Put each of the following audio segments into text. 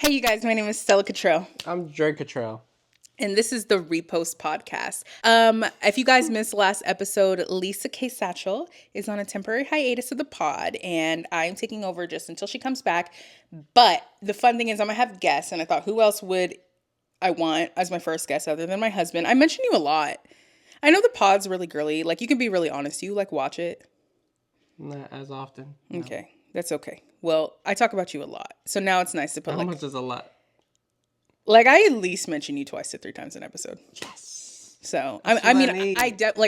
Hey, you guys, my name is Stella Kittrell, I'm Drake Kittrell. and this is the Repost podcast. If you guys missed last episode, Lisa K. Satchell is on a temporary hiatus of the pod, and I'm taking over just until she comes back. But the fun thing is, I'm gonna have guests, and I thought, who else would I want as my first guest other than my husband? I mention you a lot. I know the pod's really girly. Like, you can be really honest. You like watch it. Not as often. No. Okay, that's okay. Well, I talk about you a lot, so now it's nice to put How much is a lot? like I at least mention you 2 to 3 times an episode. Yes. So That's I what mean, I need.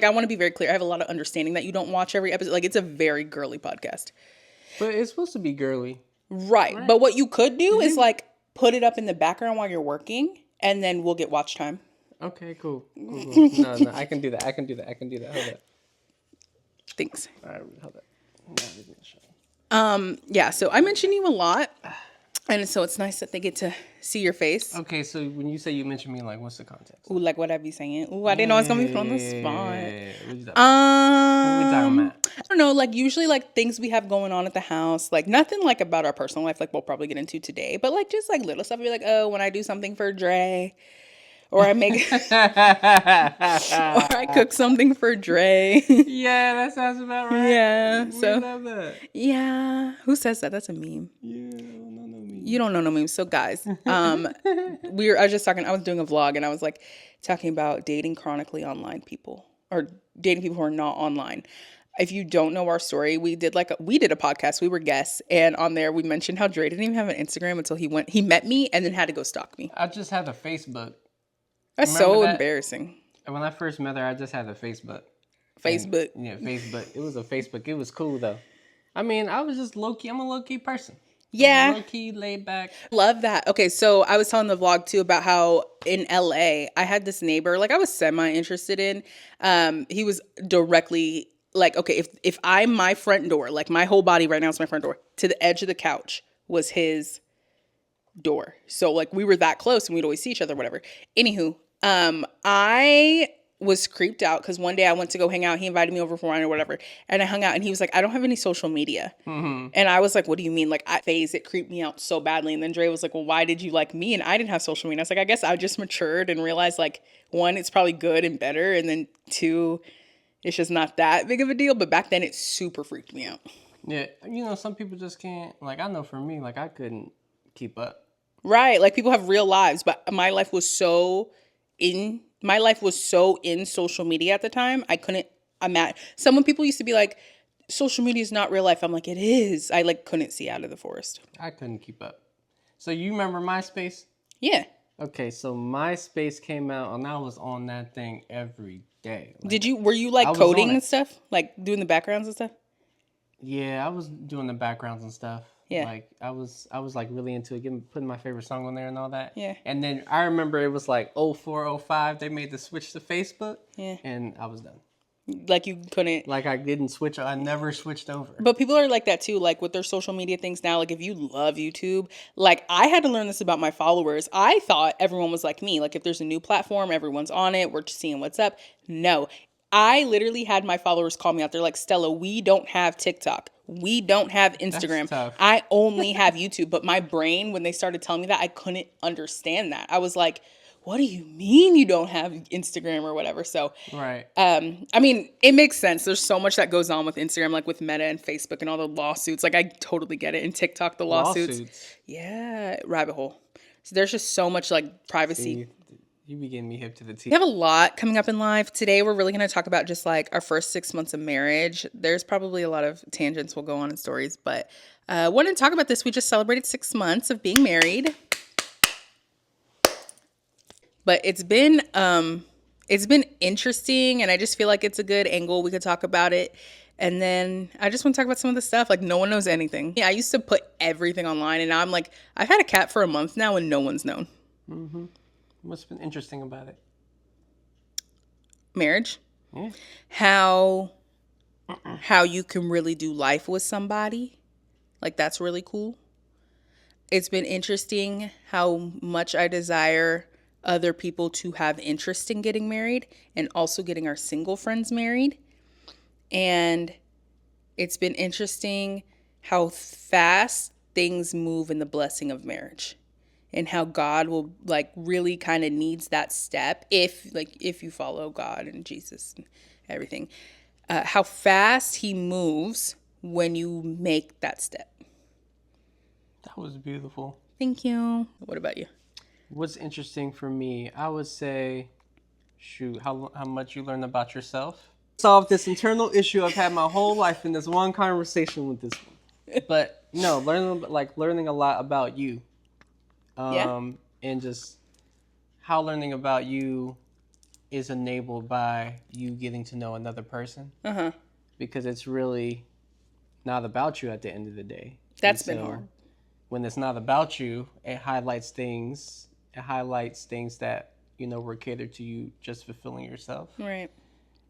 I want to be very clear. I have a lot of understanding that you don't watch every episode. Like, it's a very girly podcast, But it's supposed to be girly. right? But what you could do is like put it up in the background while you're working, and then we'll get watch time. Okay, cool. Cool. No, I can do that. Hold up. Thanks. All right, hold up. Yeah. So I mention you a lot, and so it's nice that they get to see your face. Okay, so when you say you mention me, like, what's the context? Ooh, like what I be saying. Ooh, I didn't know I was gonna be put on the spot. What you talking about? I don't know, like usually like things we have going on at the house, like nothing like about our personal life, like we'll probably get into today, but like just like little stuff. Be like, oh, when I do something for Dre, or I make, or I cook something for Dre. Yeah, that sounds about right. Yeah. We So love that. yeah, who says that? That's a meme. Yeah, no me. You don't know no memes. So guys, I was doing a vlog and I was like talking about dating chronically online people or dating people who are not online. If you don't know our story, we did a podcast. We were guests, and on there we mentioned how Dre didn't even have an Instagram until he met me and then had to go stalk me. I just had a Facebook. That's Remember so that? embarrassing. And when I first met her, I just had a Facebook. Facebook. And, yeah, Facebook. It was a Facebook. It was cool though. I mean, I was just low key. I'm a low key person. Yeah. Low key, laid back. Love that. Okay, so I was telling the vlog too about how in LA I had this neighbor, like I was semi interested in. He was directly like, okay, if I'm my front door, like my whole body right now is my front door, to the edge of the couch was his door. So like we were that close and we'd always see each other, whatever. Anywho, I was creeped out because one day I went to go hang out. He invited me over for wine or whatever. And I hung out and he was like, I don't have any social media. Mm-hmm. And I was like, what do you mean? Like, it creeped me out so badly. And then Dre was like, well, why did you like me? And I didn't have social media. I was like, I guess I just matured and realized like, one, it's probably good and better. And then two, it's just not that big of a deal. But back then it super freaked me out. Yeah, you know, some people just can't. Like, I know for me, like, I couldn't keep up. Right. Like people have real lives, but my life was so in social media at the time. I couldn't imagine. Some people used to be like, social media is not real life. I'm like, it is. I like couldn't see out of the forest. I couldn't keep up. So you remember MySpace? Yeah. Okay, so MySpace came out and I was on that thing every day. Like, Were you like coding and stuff? Like doing the backgrounds and stuff? Yeah, I was doing the backgrounds and stuff. Yeah. Like I was like really into it, putting my favorite song on there and all that. Yeah. And then I remember it was like 04, 05, they made the switch to Facebook. Yeah. And I was done. Like you couldn't. Like I didn't switch. I never switched over. But people are like that too, like with their social media things now. Like if you love YouTube, like I had to learn this about my followers. I thought everyone was like me. Like if there's a new platform, everyone's on it. We're just seeing what's up. No, I literally had my followers call me out. They're like, Stella, we don't have TikTok. We don't have Instagram. That's tough. I only have YouTube. But my brain, when they started telling me that, I couldn't understand that. I was like, what do you mean you don't have Instagram or whatever? So, Right. I mean, it makes sense. There's so much that goes on with Instagram, like with Meta and Facebook and all the lawsuits. Like I totally get it. And TikTok, the lawsuits. Yeah, rabbit hole. So there's just so much like privacy. See, you be getting me hip to the teeth. We have a lot coming up in life. Today, we're really going to talk about just like our first 6 months of marriage. There's probably a lot of tangents we'll go on in stories, but wanted to talk about this. We just celebrated 6 months of being married. But it's been interesting, and I just feel like it's a good angle. We could talk about it. And then I just want to talk about some of the stuff. Like, no one knows anything. Yeah, I used to put everything online, and now I'm like, I've had a cat for a month now, and no one's known. Mm-hmm. What's been interesting about it? Marriage. Yeah. How you can really do life with somebody. Like, that's really cool. It's been interesting how much I desire other people to have interest in getting married and also getting our single friends married. And it's been interesting how fast things move in the blessing of marriage. and how God will like really kind of needs that step if you follow God and Jesus and everything. How fast he moves when you make that step. That was beautiful. Thank you. What about you? What's interesting for me, I would say, how much you learn about yourself. Solve this internal issue I've had my whole life in this one conversation with this one. But no, learning a lot about you, Yeah. and just how learning about you is enabled by you getting to know another person. Because it's really not about you at the end of the day. That's been hard. When it's not about you, it highlights things. It highlights things that were catered to you just fulfilling yourself. Right.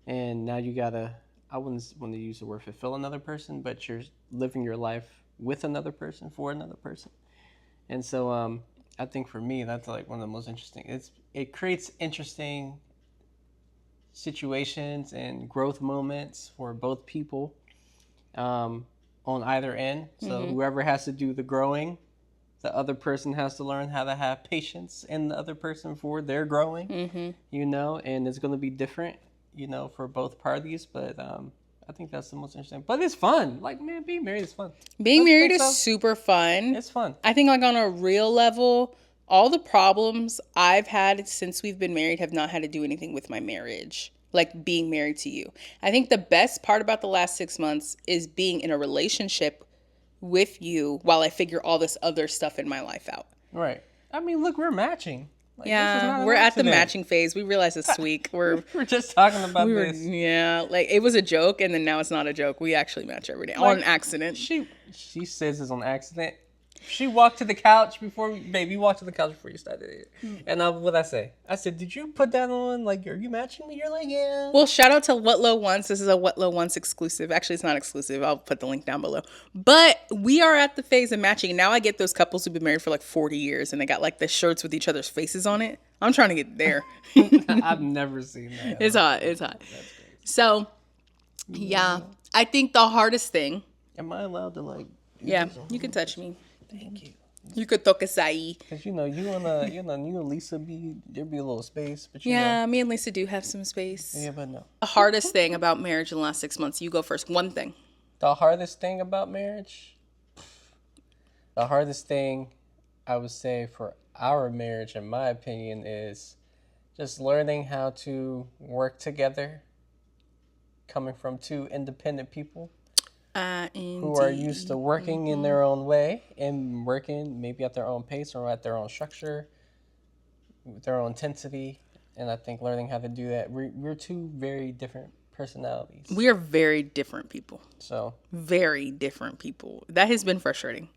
And now you gotta. I wouldn't want to use the word fulfill another person, but you're living your life with another person for another person. And so, I think for me, that's like one of the most interesting. It creates interesting situations and growth moments for both people, on either end. So whoever has to do the growing, the other person has to learn how to have patience in the other person for their growing. And it's going to be different, for both parties. But I think that's the most interesting. But it's fun. Like, man, being married is fun. Being married is super fun. It's fun. I think like on a real level, all the problems I've had since we've been married have not had to do anything with my marriage. Like being married to you. I think the best part about the last 6 months is being in a relationship with you while I figure all this other stuff in my life out. Right. I mean, look, we're matching. Like, yeah, we're at the matching phase. We realized this week. We're just talking about this. Yeah, like it was a joke, and then now it's not a joke. We actually match every day on accident. She says it's on accident. She walked to the couch before, babe, you walked to the couch before you started it. And what'd I say? I said, did you put that on? Like, are you matching me? You're like, yeah. Well, shout out to What Low Wants. This is a What Low Wants exclusive. Actually, it's not exclusive. I'll put the link down below. But we are at the phase of matching. Now I get those couples who've been married for like 40 years and they got like the shirts with each other's faces on it. I'm trying to get there. I've never seen that. It's hot. It's hot. So, yeah. I think the hardest thing. Am I allowed to like... Yeah, you can touch me. Thank you. You could tokasai. Because you and Lisa there'd be a little space, but me and Lisa do have some space. Yeah, but no. The hardest thing about marriage in the last 6 months. You go first. One thing. The hardest thing about marriage. The hardest thing, I would say, for our marriage, in my opinion, is just learning how to work together, coming from two independent people. Who are used to working in their own way and working maybe at their own pace or at their own structure, with their own intensity. And I think learning how to do that, we're two very different personalities. We are very different people. So very different people. That has been frustrating.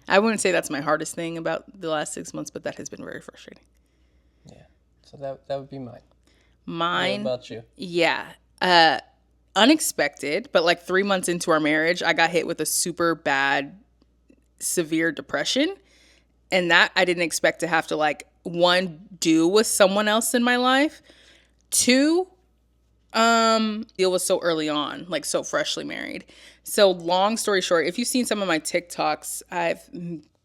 I wouldn't say that's my hardest thing about the last 6 months, but that has been very frustrating. Yeah. So that would be mine. Mine. What about you? Yeah. Unexpected, but like 3 months into our marriage, I got hit with a super bad, severe depression. And that I didn't expect to have to like, one, do with someone else in my life. Two, deal with so early on, like so freshly married. So long story short, if you've seen some of my TikToks, I've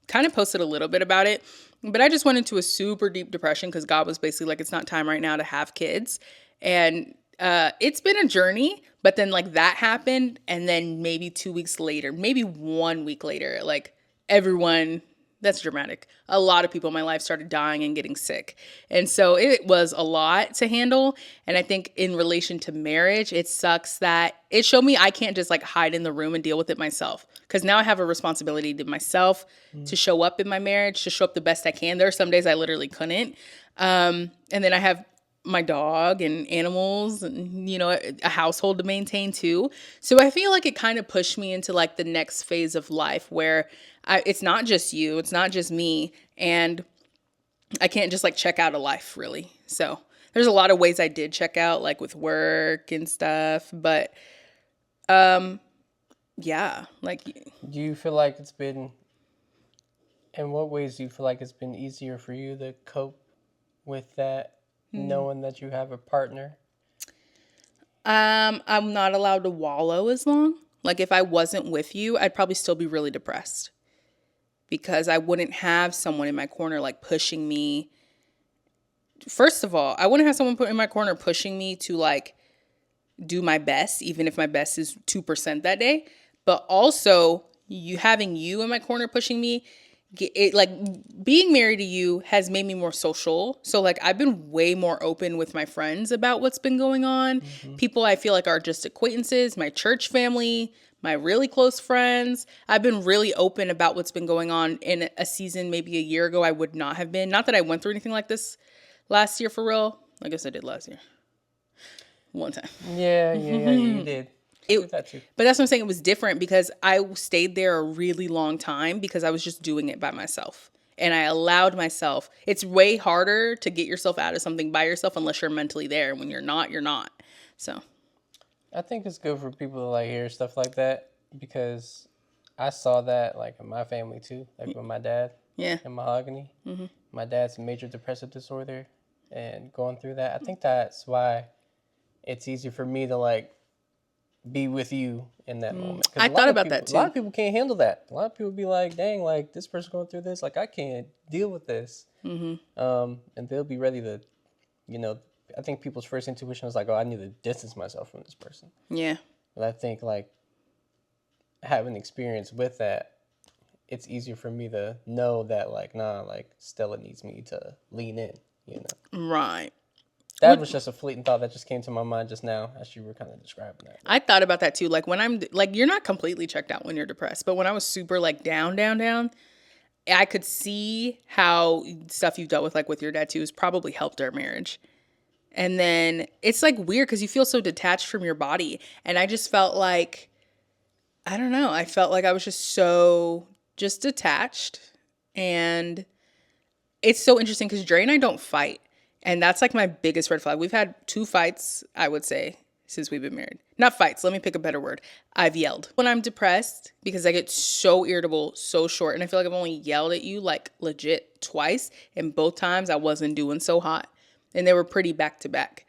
kind of posted a little bit about it. But I just went into a super deep depression because God was basically like, it's not time right now to have kids. And it's been a journey, but then like that happened. And then maybe 2 weeks later, maybe 1 week later, like everyone, that's dramatic. A lot of people in my life started dying and getting sick. And so it was a lot to handle. And I think in relation to marriage, it sucks that it showed me I can't just like hide in the room and deal with it myself. Because now I have a responsibility to myself to show up in my marriage, to show up the best I can. There are some days I literally couldn't. And then I have my dog and animals and, a household to maintain too. So I feel like it kind of pushed me into like the next phase of life where it's not just you, it's not just me. And I can't just like check out of life really. So there's a lot of ways I did check out, like with work and stuff. But yeah, like. Do you feel like it's been, in what ways do you feel like it's been easier for you to cope with that? Knowing that you have a partner? I'm not allowed to wallow as long. Like if I wasn't with you, I'd probably still be really depressed. because I wouldn't have someone in my corner like pushing me. First of all, I wouldn't have someone put in my corner pushing me to like do my best, even if my best is 2% that day. But also, you having you in my corner pushing me, it like being married to you has made me more social. So like I've been way more open with my friends about what's been going on. People I feel like are just acquaintances, my church family, my really close friends. I've been really open about what's been going on in a season maybe a year ago I would not have been. Not that I went through anything like this last year for real. I guess I did last year. One time. Yeah, you did. But that's what I'm saying. It was different because I stayed there a really long time because I was just doing it by myself. And I allowed myself. It's way harder to get yourself out of something by yourself unless you're mentally there. When you're not, you're not. So I think it's good for people to like hear stuff like that because I saw that like in my family too, like with my dad. Yeah. And mahogany. My dad's major depressive disorder and going through that. I think that's why it's easy for me to like be with you in that moment. I thought about that too. A lot of people can't handle that. A lot of people be like, dang, like this person's going through this. Like I can't deal with this. And they'll be ready to, I think people's first intuition is like, oh, I need to distance myself from this person. Yeah. But I think like having experience with that, it's easier for me to know that like, nah, like Stella needs me to lean in, Right. That was just a fleeting thought that just came to my mind just now as you were kind of describing that. I thought about that too. Like when I'm like, you're not completely checked out when you're depressed, but when I was super like down, I could see how stuff you've dealt with like with your dad too has probably helped our marriage. And then it's like weird because you feel so detached from your body. And I just felt like, I don't know. I felt like I was just detached. And it's so interesting because Dre and I don't fight. And that's like my biggest red flag. We've had 2 fights, I would say, since we've been married. Not fights. Let me pick a better word. I've yelled when I'm depressed because I get so irritable, so short. And I feel like I've only yelled at you like legit twice. And both times I wasn't doing so hot. And they were pretty back to back.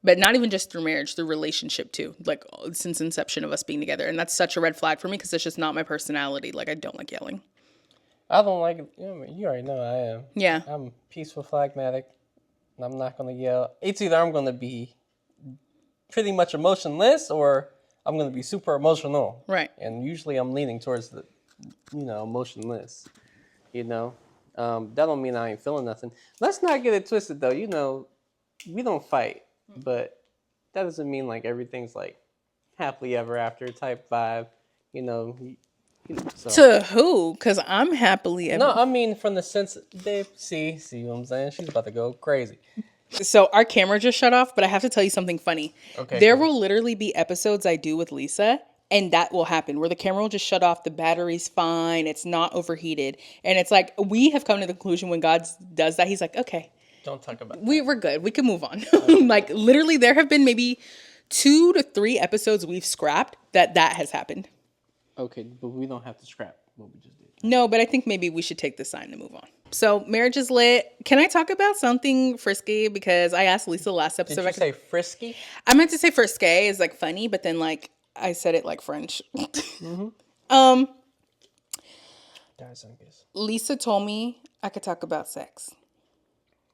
But not even just through marriage, through relationship too. Like since inception of us being together. And that's such a red flag for me because it's just not my personality. Like I don't like yelling. I don't like it. You already know I am. Yeah. I'm peaceful, phlegmatic. I'm not going to yell. It's either I'm going to be pretty much emotionless or I'm going to be super emotional. Right. And usually I'm leaning towards the, emotionless, That don't mean I ain't feeling nothing. Let's not get it twisted, though. We don't fight, but that doesn't mean, like, everything's, like, happily ever after type vibe, So. To who? Because I'm happily ever. No, I mean from the sense, babe, see what I'm saying? She's about to go crazy. So our camera just shut off, but I have to tell you something funny. Okay. There will literally be episodes I do with Lisa, and that will happen where the camera will just shut off, the battery's fine, it's not overheated. And it's like, we have come to the conclusion when God does that, he's like, okay. Don't talk about that. We're good. We can move on. Like literally there have been maybe 2 to 3 episodes we've scrapped that has happened. Okay, but we don't have to scrap what we just did. No, but I think maybe we should take the sign to move on. So marriage is lit. Can I talk about something frisky? Because I asked Lisa last episode. Did you say frisky? I meant to say frisky is like funny, but then like I said it like French. Lisa told me I could talk about sex.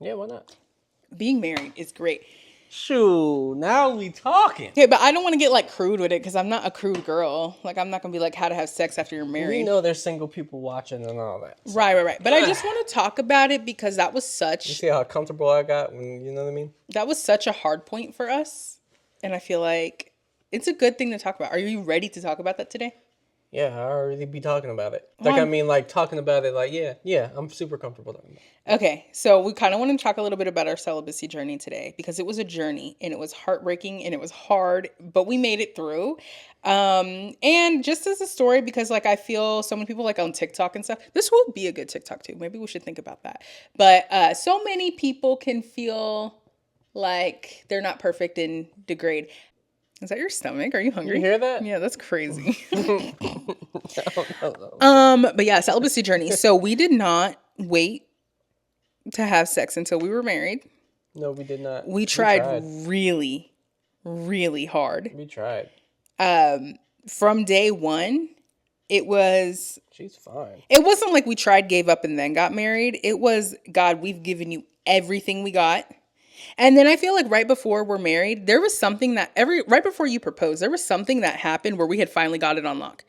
Yeah, why not? Being married is great. Shoot, now we talking. Okay, but I don't want to get like crude with it because I'm not a crude girl. Like I'm not gonna be like how to have sex after you're married. We know there's single people watching and all that. So. Right. But I just want to talk about it because that was such. You see how comfortable I got when you know what I mean? That was such a hard point for us, and I feel like it's a good thing to talk about. Are you ready to talk about that today? Yeah, I already be talking about it. Like talking about it. Like yeah, I'm super comfortable talking about it. Okay, so we kind of want to talk a little bit about our celibacy journey today because it was a journey and it was heartbreaking and it was hard, but we made it through. And just as a story, because like I feel so many people like on TikTok and stuff, this would be a good TikTok too. Maybe we should think about that. But so many people can feel like they're not perfect and degrade. Is that your stomach? Are you hungry? You hear that? Yeah, that's crazy. No. But yeah, celibacy journey. So we did not wait to have sex until we were married. No, we did not. We tried really, really hard. We tried. From day one, It was She's fine. it wasn't like we tried, gave up, and then got married. It was, God, we've given you everything we got. And then I feel like right before we're married, there was something that right before you proposed, there was something that happened where we had finally got it on lock.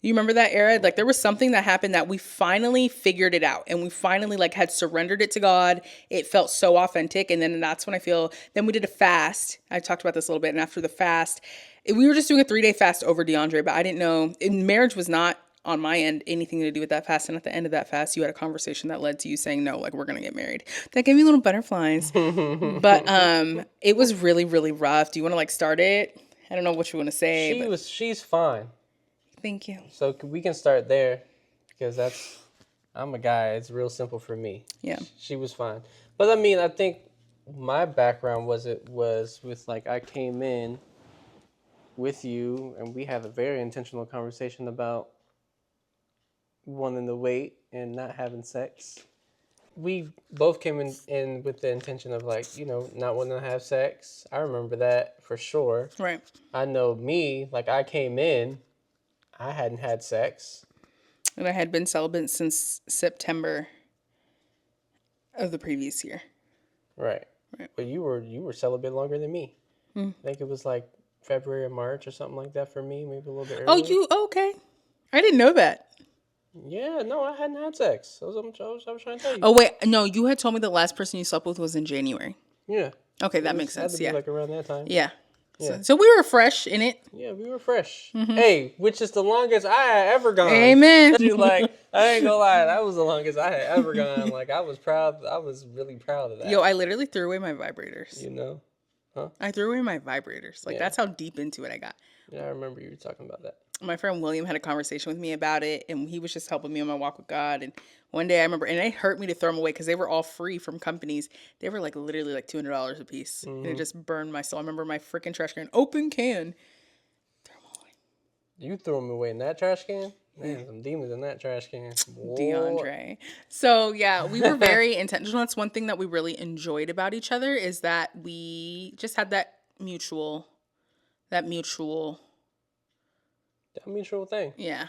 You remember that era? Like there was something that happened that we finally figured it out and we finally like had surrendered it to God. It felt so authentic. And then that's when I feel, then we did a fast. I talked about this a little bit. And after the fast, we were just doing a 3-day fast over DeAndre, but I didn't know, and marriage was not on my end anything to do with that fast. And at the end of that fast, you had a conversation that led to you saying, no, like we're going to get married. That gave me little butterflies. But it was really, really rough. Do you want to like start it? I don't know what you want to say. She's fine. Thank you. So we can start there because I'm a guy. It's real simple for me. Yeah. She was fine. But I mean, I think my background was with like I came in with you and we had a very intentional conversation about wanting to wait and not having sex. We both came in with the intention of like, not wanting to have sex. I remember that for sure. Right. I know me, like I came in, I hadn't had sex. And I had been celibate since September of the previous year. Right. But you were celibate longer than me. I think it was like February or March or something like that for me, maybe a little bit earlier. Okay. I didn't know that. Yeah, no, I hadn't had sex. I was trying to tell you. Oh, wait. No, you had told me the last person you slept with was in January. Yeah. Okay, that makes sense. Had to be like around that time. Yeah. Yeah. So we were fresh in it. Yeah, we were fresh. Hey, which is the longest I had ever gone. Amen. Like, I ain't gonna lie, that was the longest I had ever gone. Like, I was proud. I was really proud of that. Yo, I literally threw away my vibrators. Huh? I threw away my vibrators. Like, that's how deep into it I got. Yeah, I remember you talking about that. My friend William had a conversation with me about it, and he was just helping me on my walk with God. And one day I remember, and it hurt me to throw them away because they were all free from companies. They were like literally like $200 a piece, and it just burned my soul. I remember my freaking trash can, open can. Throw them away. You threw them away in that trash can? Man, some demons in that trash can. DeAndre. So yeah, we were very intentional. That's one thing that we really enjoyed about each other is that we just had that mutual thing. Yeah.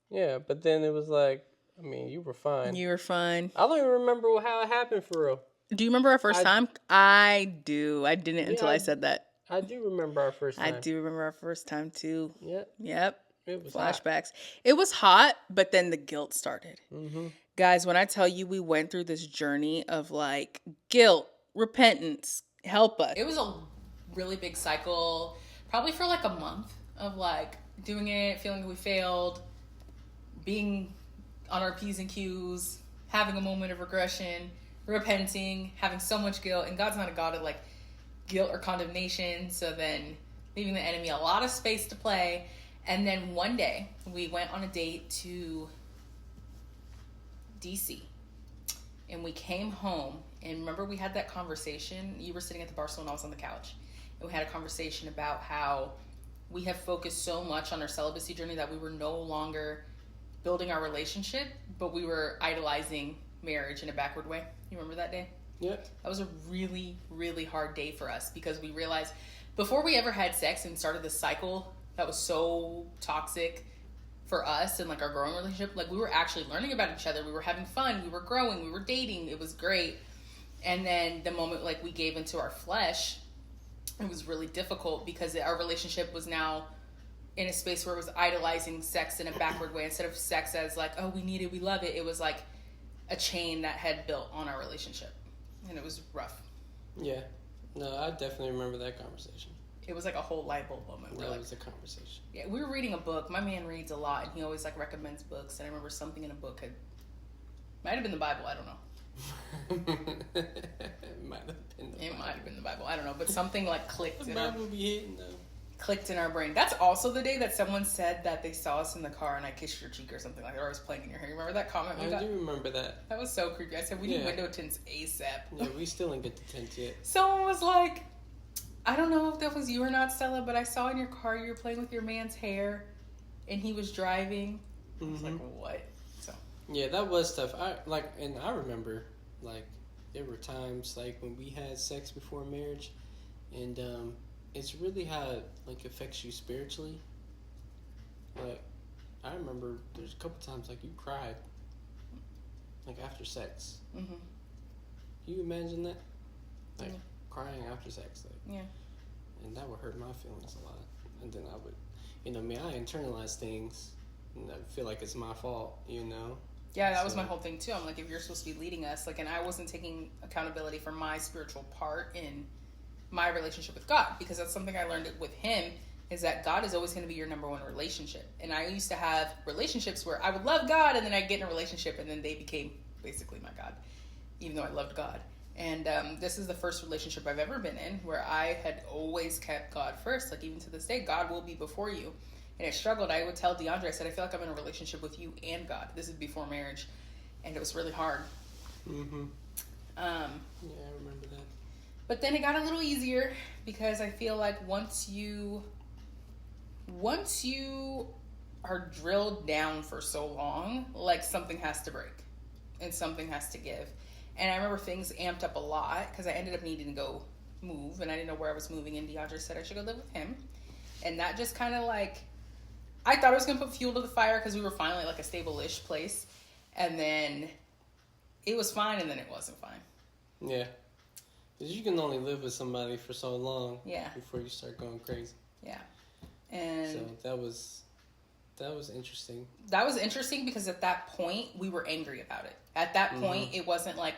Yeah, but then it was like, I mean, you were fine. You were fine. I don't even remember how it happened for real. Do you remember our first time? I do. I didn't until I said that. I do remember our first time. I do remember our first time too. Yep. It was flashbacks. Hot. It was hot, but then the guilt started. Guys, when I tell you we went through this journey of like guilt, repentance, help us. It was a really big cycle, probably for like a month of like doing it, feeling we failed, being on our P's and Q's, having a moment of regression, repenting, having so much guilt. And God's not a God of like guilt or condemnation. So then leaving the enemy a lot of space to play. And then one day we went on a date to DC and we came home, and remember we had that conversation. You were sitting at the bar stool and I was on the couch, and we had a conversation about how we have focused so much on our celibacy journey that we were no longer building our relationship, but we were idolizing marriage in a backward way. You remember that day? Yeah. That was a really, really hard day for us because we realized before we ever had sex and started this cycle that was so toxic for us and like our growing relationship, like we were actually learning about each other. We were having fun. We were growing. We were dating. It was great. And then the moment like we gave into our flesh, it was really difficult because our relationship was now in a space where it was idolizing sex in a backward way. Instead of sex as like, oh, we need it, we love it. It was like a chain that had built on our relationship. And it was rough. Yeah. No, I definitely remember that conversation. It was like a whole light bulb moment. That was a conversation. Yeah, we were reading a book. My man reads a lot, and he always like recommends books. And I remember something in a book might have been the Bible. I don't know. It might have been the Bible. I don't know, but something like clicked. The Bible be hitting though. Clicked in our brain. That's also the day that someone said that they saw us in the car and I kissed your cheek or something like that, or I was playing in your hair. You remember that comment? I do remember that. That was so creepy. I said, we need window tints ASAP. Yeah, we still didn't get the tint yet. Someone was like, I don't know if that was you or not, Stella, but I saw in your car you were playing with your man's hair and he was driving. I was like, what? So yeah, that was tough. I remember like there were times like when we had sex before marriage, and it's really how it like affects you spiritually. Like I remember there's a couple times like you cried, like after sex. Mm-hmm. Can you imagine that? Like crying after sex, like Yeah. and that would hurt my feelings a lot. And then I would, I internalize things, and I feel like it's my fault, Yeah, that was my whole thing too. I'm like, if you're supposed to be leading us, like, and I wasn't taking accountability for my spiritual part in my relationship with God, because that's something I learned with him, is that God is always going to be your number one relationship. And I used to have relationships where I would love God, and then I'd get in a relationship, and then they became basically my God, even though I loved God. And this is the first relationship I've ever been in where I had always kept God first. Like, even to this day, God will be before you. And I struggled. I would tell DeAndre, I said, I feel like I'm in a relationship with you and God. This is before marriage. And it was really hard. Mm-hmm. Yeah, I remember that. But then it got a little easier, because I feel like once you are drilled down for so long, like, something has to break and something has to give. And I remember things amped up a lot because I ended up needing to go move, and I didn't know where I was moving, and DeAndre said I should go live with him. And that just kind of, like, I thought I was going to put fuel to the fire because we were finally like a stable-ish place. And then it was fine, and then it wasn't fine. Yeah. Because you can only live with somebody for so long, yeah, before you start going crazy. Yeah. And so that was interesting. That was interesting because at that point we were angry about it. At that point, it wasn't like,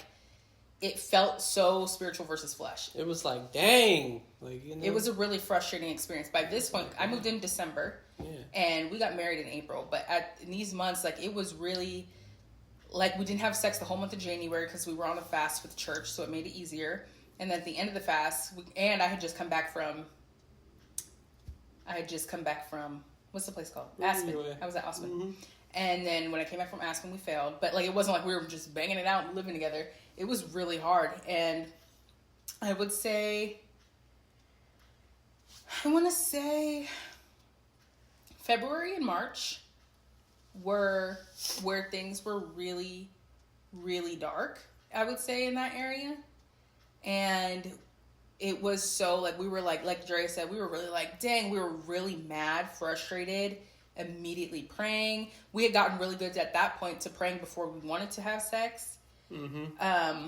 it felt so spiritual versus flesh. It was like, dang, like, It was a really frustrating experience. By this point, I moved in December, and we got married in April. But in these months, like, it was really, like, we didn't have sex the whole month of January because we were on a fast with church, so it made it easier. And then at the end of the fast, I had just come back from, what's the place called? Aspen. I was at Aspen. Mm-hmm. And then when I came back from Aspen, we failed. But, like, it wasn't like we were just banging it out and living together. It was really hard. And I would say, February and March were where things were really, really dark, I would say, in that area. And it was so, like, we were like Dre said, we were really like, dang, we were really mad, frustrated, immediately praying. We had gotten really good at that point to praying before we wanted to have sex. Mm-hmm.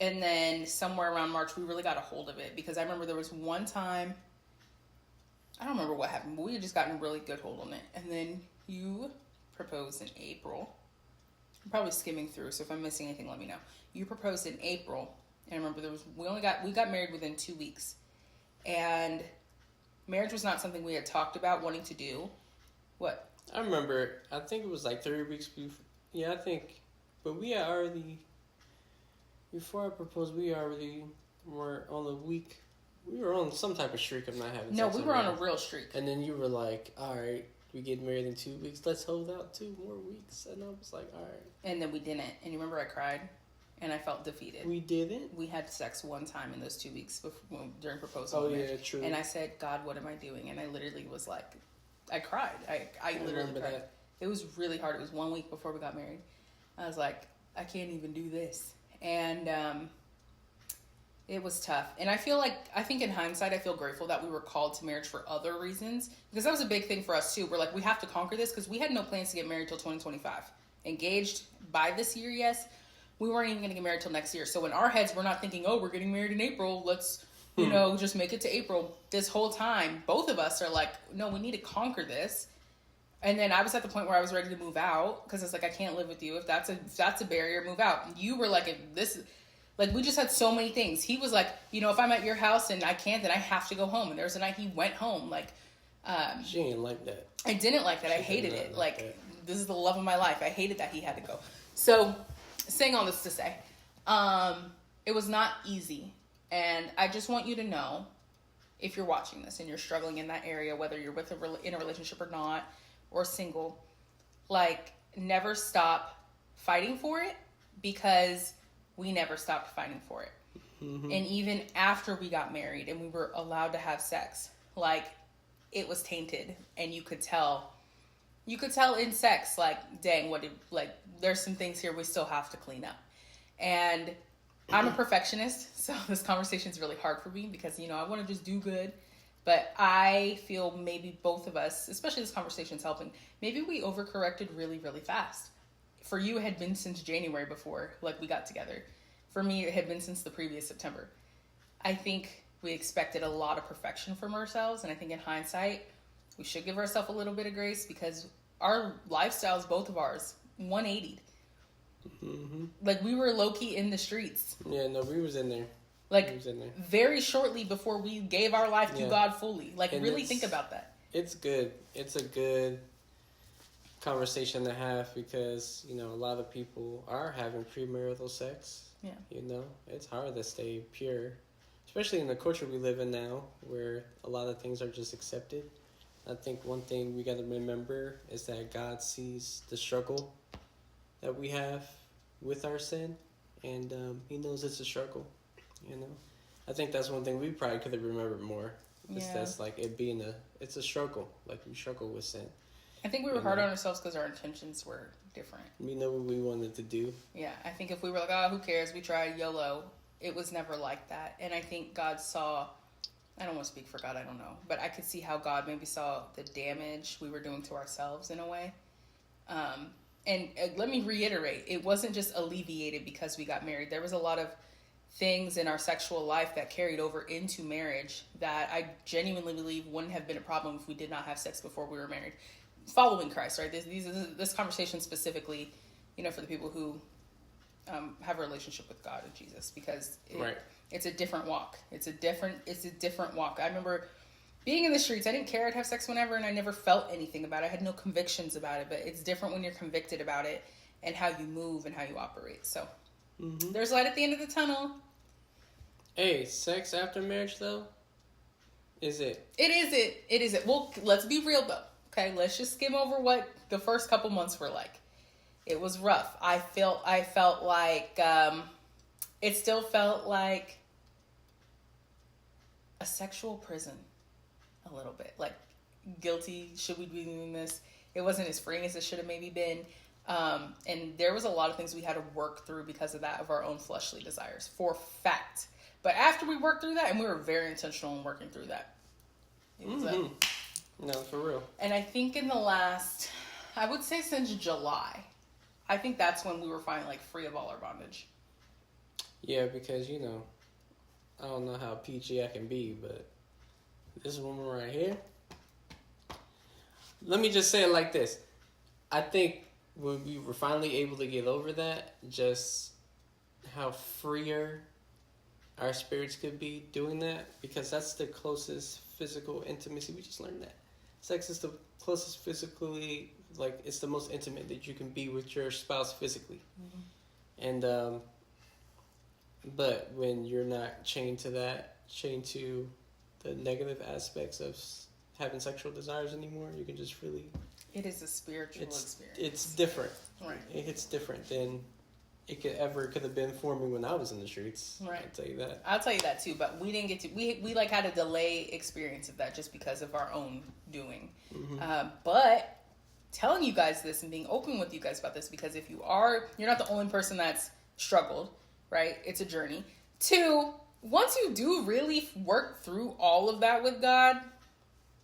And then somewhere around March, we really got a hold of it, because I remember there was one time, I don't remember what happened, but we had just gotten a really good hold on it. And then you proposed in April. I'm probably skimming through, so if I'm missing anything, let me know. You proposed in April. And I remember we got married within 2 weeks. And marriage was not something we had talked about wanting to do. What? I remember, I think it was like 3 weeks before. Yeah, I think. But we had already, before I proposed, we already were on the week. We were on some type of streak of not having sex. No, we were on a real streak. And then you were like, all right, we get married in 2 weeks. Let's hold out 2 more weeks. And I was like, all right. And then we didn't. And you remember I cried? And I felt defeated. We didn't? We had sex one time in those 2 weeks before, during proposal. Oh, yeah, true. And I said, God, what am I doing? And I literally was like, I cried. I literally cried. That. It was really hard. It was 1 week before we got married. I was like, I can't even do this. And it was tough. And I think in hindsight, I feel grateful that we were called to marriage for other reasons. Because that was a big thing for us too. We're like, we have to conquer this, because we had no plans to get married till 2025. Engaged by this year, yes. We weren't even going to get married till next year. So in our heads, we're not thinking, oh, we're getting married in April. Let's, just make it to April. This whole time, both of us are like, no, we need to conquer this. And then I was at the point where I was ready to move out, because it's like, I can't live with you. If that's a barrier, move out. You were like, we just had so many things. He was like, if I'm at your house and I can't, then I have to go home. And there was a night he went home. Like, she didn't like that. I didn't like that. I hated it. Like, this is the love of my life. I hated that he had to go. So, saying all this to say, it was not easy. And I just want you to know, if you're watching this and you're struggling in that area, whether you're in a relationship or not, or single, like, never stop fighting for it, because we never stopped fighting for it. Mm-hmm. And even after we got married and we were allowed to have sex, like, it was tainted, and you could tell in sex, like, dang, there's some things here we still have to clean up. And I'm a perfectionist, so this conversation is really hard for me, because, I want to just do good. But I feel maybe both of us, especially this conversation's helping, maybe we overcorrected really, really fast. For you, it had been since January before, like, we got together. For me, it had been since the previous September. I think we expected a lot of perfection from ourselves, and I think in hindsight, we should give ourselves a little bit of grace because our lifestyles, both of ours, 180'd. Mm-hmm. Like, we were low-key in the streets. Yeah, no, we was in there. Like, very shortly before we gave our life to God fully. Like, and really think about that. It's good. It's a good conversation to have because, you know, a lot of people are having premarital sex. Yeah. You know, it's hard to stay pure, especially in the culture we live in now where a lot of things are just accepted. I think one thing we got to remember is that God sees the struggle that we have with our sin, and he knows it's a struggle. You know, I think that's one thing we probably could have remembered more. That's like it being it's a struggle. Like we struggle with sin. I think we were hard on ourselves because our intentions were different. We know what we wanted to do. Yeah, I think if we were like, oh, who cares? We tried YOLO. It was never like that. And I think God saw, I don't want to speak for God, I don't know. But I could see how God maybe saw the damage we were doing to ourselves in a way. And let me reiterate, it wasn't just alleviated because we got married. There was a lot of things in our sexual life that carried over into marriage that I genuinely believe wouldn't have been a problem if we did not have sex before we were married. Following Christ, right? This conversation specifically, you know, for the people who have a relationship with God and Jesus, because it's a different walk. It's a different walk. I remember being in the streets. I didn't care. I'd have sex whenever, and I never felt anything about it. I had no convictions about it, but it's different when you're convicted about it and how you move and how you operate. So there's light at the end of the tunnel. Hey, sex after marriage, though? Is it? It is it. Well, let's be real, though. Okay, let's just skim over what the first couple months were like. It was rough. I felt like, it still felt like a sexual prison. A little bit. Like, guilty, should we be doing this? It wasn't as freeing as it should have maybe been. And there was a lot of things we had to work through because of that, of our own fleshly desires, for fact. But after we worked through that, and we were very intentional in working through that. It was, no, for real. And I think in the last, I would say since July, I think that's when we were finally like free of all our bondage. Yeah, because, you know, I don't know how PG I can be, but this woman right here, let me just say it like this. I think when we were finally able to get over that, just how freer our spirits could be doing that, because that's the closest physical intimacy. We just learned that. Sex is the closest physically, like, it's the most intimate that you can be with your spouse physically. And, but when you're not chained to the negative aspects of having sexual desires anymore, you can just really... It is a spiritual experience. It's different. Right. It's different than it could have been for me when I was in the streets. Right. I'll tell you that too, but we didn't get to, we like had a delay experience of that just because of our own doing. But telling you guys this and being open with you guys about this, because if you're not the only person that's struggled, right? It's a journey. 2, once you do really work through all of that with God,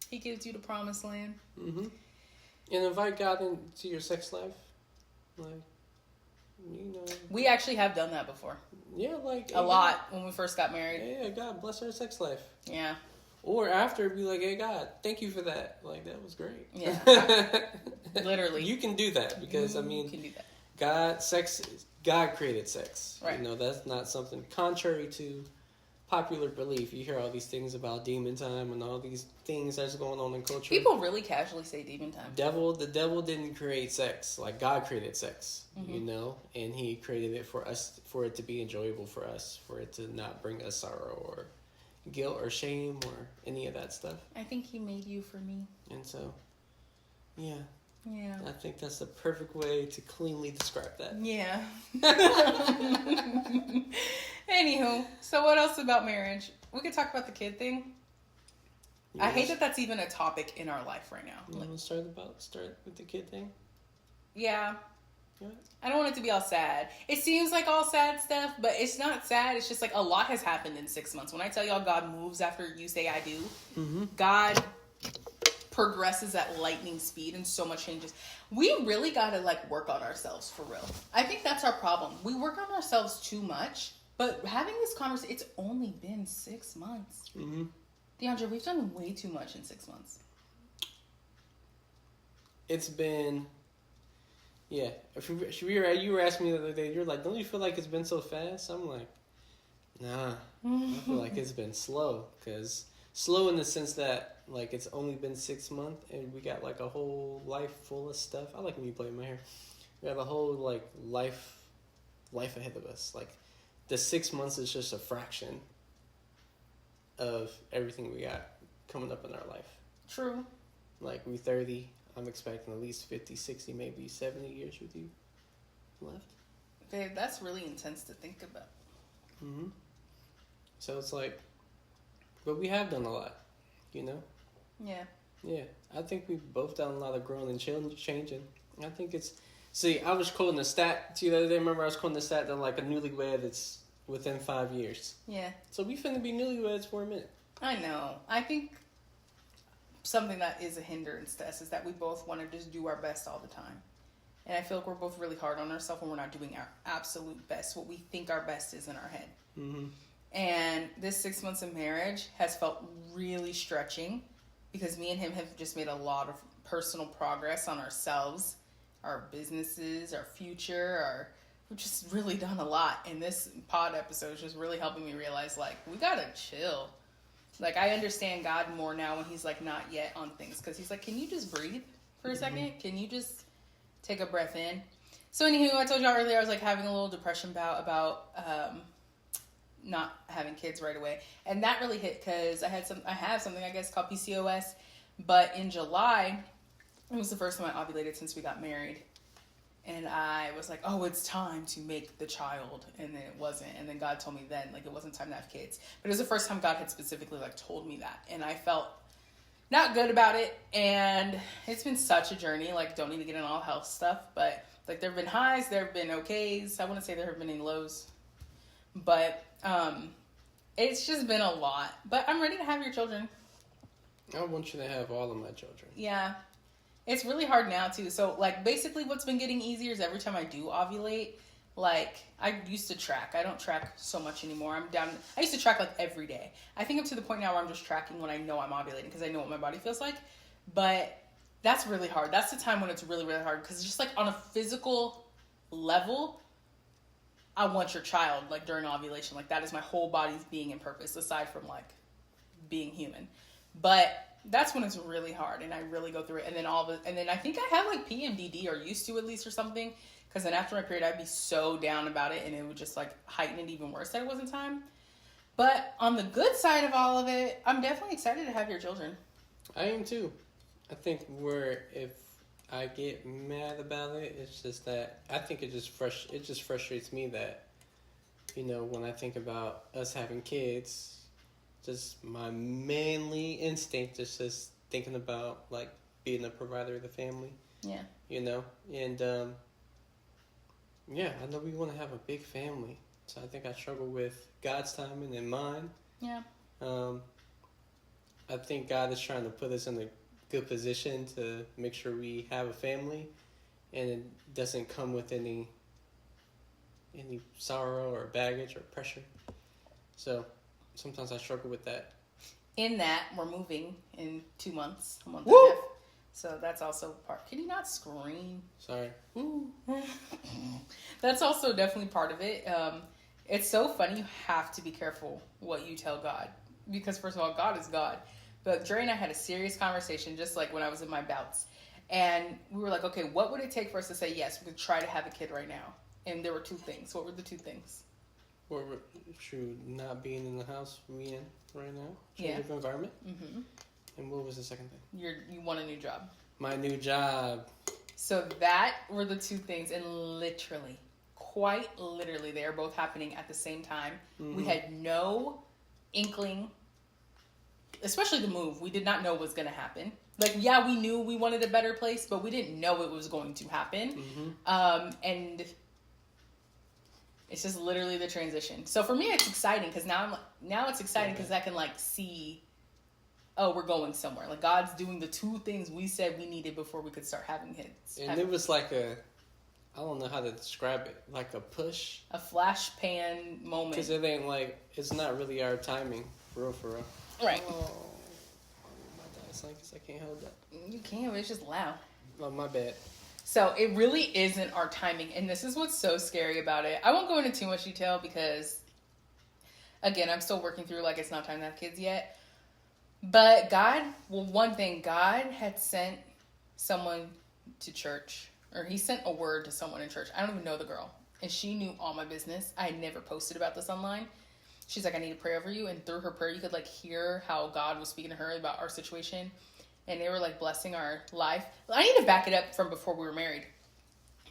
he gives you the promised land. And invite God into your sex life. Like, you know. We actually have done that before. Yeah, like. A lot when we first got married. Yeah, God bless our sex life. Yeah. Or after, be like, hey, God, thank you for that. Like, that was great. Yeah. Literally. You can do that because, you can do that. God created sex. Right. You know, that's not something contrary to popular belief. You hear all these things about demon time and all these things that's going on in culture. People really casually say demon time. The devil didn't create sex. Like, God created sex, you know, and he created it for us, for it to be enjoyable for us, for it to not bring us sorrow or guilt or shame or any of that stuff. I think he made you for me. And so, yeah. Yeah. I think that's the perfect way to cleanly describe that. Yeah. Anywho, so what else about marriage? We could talk about the kid thing. Yes. I hate that that's even a topic in our life right now. You want to start with the kid thing? Yeah. I don't want it to be all sad. It seems like all sad stuff, but it's not sad. It's just like a lot has happened in 6 months. When I tell y'all God moves after you say I do, God progresses at lightning speed and so much changes. We really got to like work on ourselves for real. I think that's our problem. We work on ourselves too much, but having this conversation, it's only been 6 months. DeAndre, we've done way too much in 6 months. It's been, yeah. You were asking me the other day, you're like, don't you feel like it's been so fast? I'm like, nah. I feel like it's been slow. Because slow in the sense that, like, it's only been 6 months and we got, like, a whole life full of stuff. I like when you play my hair. We have a whole, like, life ahead of us. Like, the 6 months is just a fraction of everything we got coming up in our life. True. Like, we 30. I'm expecting at least 50, 60, maybe 70 years with you left. Babe, that's really intense to think about. So it's like, but we have done a lot, you know? Yeah. Yeah. I think we've both done a lot of growing and changing. I think it's, see, I was quoting a stat to you the other day. Remember I was quoting the stat that like a newlywed it's within 5 years. Yeah. So we finna be newlyweds for a minute. I know. I think something that is a hindrance to us is that we both want to just do our best all the time. And I feel like we're both really hard on ourselves when we're not doing our absolute best. What we think our best is in our head. And this 6 months of marriage has felt really stretching because me and him have just made a lot of personal progress on ourselves, our businesses, our future, we've just really done a lot. And this pod episode is just really helping me realize, like, we gotta chill. Like, I understand God more now when he's, like, not yet on things. Because he's like, can you just breathe for a second? Can you just take a breath in? So, anywho, I told y'all earlier I was, like, having a little depression bout about not having kids right away. And that really hit because I have something, I guess, called PCOS. But in July, it was the first time I ovulated since we got married. And I was like, oh, it's time to make the child. And then it wasn't. And then God told me then, like, it wasn't time to have kids. But it was the first time God had specifically, like, told me that. And I felt not good about it. And it's been such a journey. Like, don't need to get into all health stuff. But, like, there have been highs. There have been okays. I wouldn't say there have been any lows. But it's just been a lot. But I'm ready to have your children. I want you to have all of my children. Yeah. It's really hard now, too. So, like, basically what's been getting easier is every time I do ovulate, like, I used to track. I don't track so much anymore. I'm down. I used to track, like, every day. I think I'm to the point now where I'm just tracking when I know I'm ovulating because I know what my body feels like. But that's really hard. That's the time when it's really, really hard because just, like, on a physical level, I want your child, like, during ovulation. Like, that is my whole body's being in purpose aside from, like, being human. But that's when it's really hard and I really go through it. And then and then I think I have like PMDD or used to at least or something. Because then after my period, I'd be so down about it and it would just like heighten it even worse that it wasn't time. But on the good side of all of it, I'm definitely excited to have your children. I am too. I think if I get mad about it, it's just that I think it just frustrates me that, you know, when I think about us having kids, just my manly instinct is just thinking about like being a provider of the family. Yeah. You know, and yeah, I know we want to have a big family, so I think I struggle with God's timing and mine. Yeah. I think God is trying to put us in a good position to make sure we have a family, and it doesn't come with any sorrow or baggage or pressure. So sometimes I struggle with that. In that, we're moving in 2 months, a month Woo! and a half. So that's also part. Can you not scream? Sorry. Ooh. That's also definitely part of it. It's so funny. You have to be careful what you tell God. Because first of all, God is God. But Dre and I had a serious conversation just like when I was in my bouts. And we were like, okay, what would it take for us to say yes? We could try to have a kid right now. And there were 2 things. What were the 2 things? Or true, not being in the house we in right now. Yeah. Different environment. Mm-hmm. And what was the second thing? You want a new job. My new job. So that were the 2 things. And literally, quite literally, they are both happening at the same time. Mm-hmm. We had no inkling, especially the move. We did not know what was going to happen. Like, yeah, we knew we wanted a better place, but we didn't know it was going to happen. And it's just literally the transition. So for me, it's exciting because now it's exciting because I can like see, oh, we're going somewhere. Like God's doing the two things we said we needed before we could start having kids. And it was like I don't know how to describe it, like a push. A flash pan moment. Because it ain't like, it's not really our timing, for real. Right. Oh, my dad's like, I can't hold that. You can, but it's just loud. Oh, my bad. So it really isn't our timing. And this is what's so scary about it. I won't go into too much detail because, again, I'm still working through like it's not time to have kids yet. But God had sent someone to church, or he sent a word to someone in church. I don't even know the girl. And she knew all my business. I had never posted about this online. She's like, I need to pray over you. And through her prayer, you could like hear how God was speaking to her about our situation. And they were like blessing our life. I need to back it up from before we were married.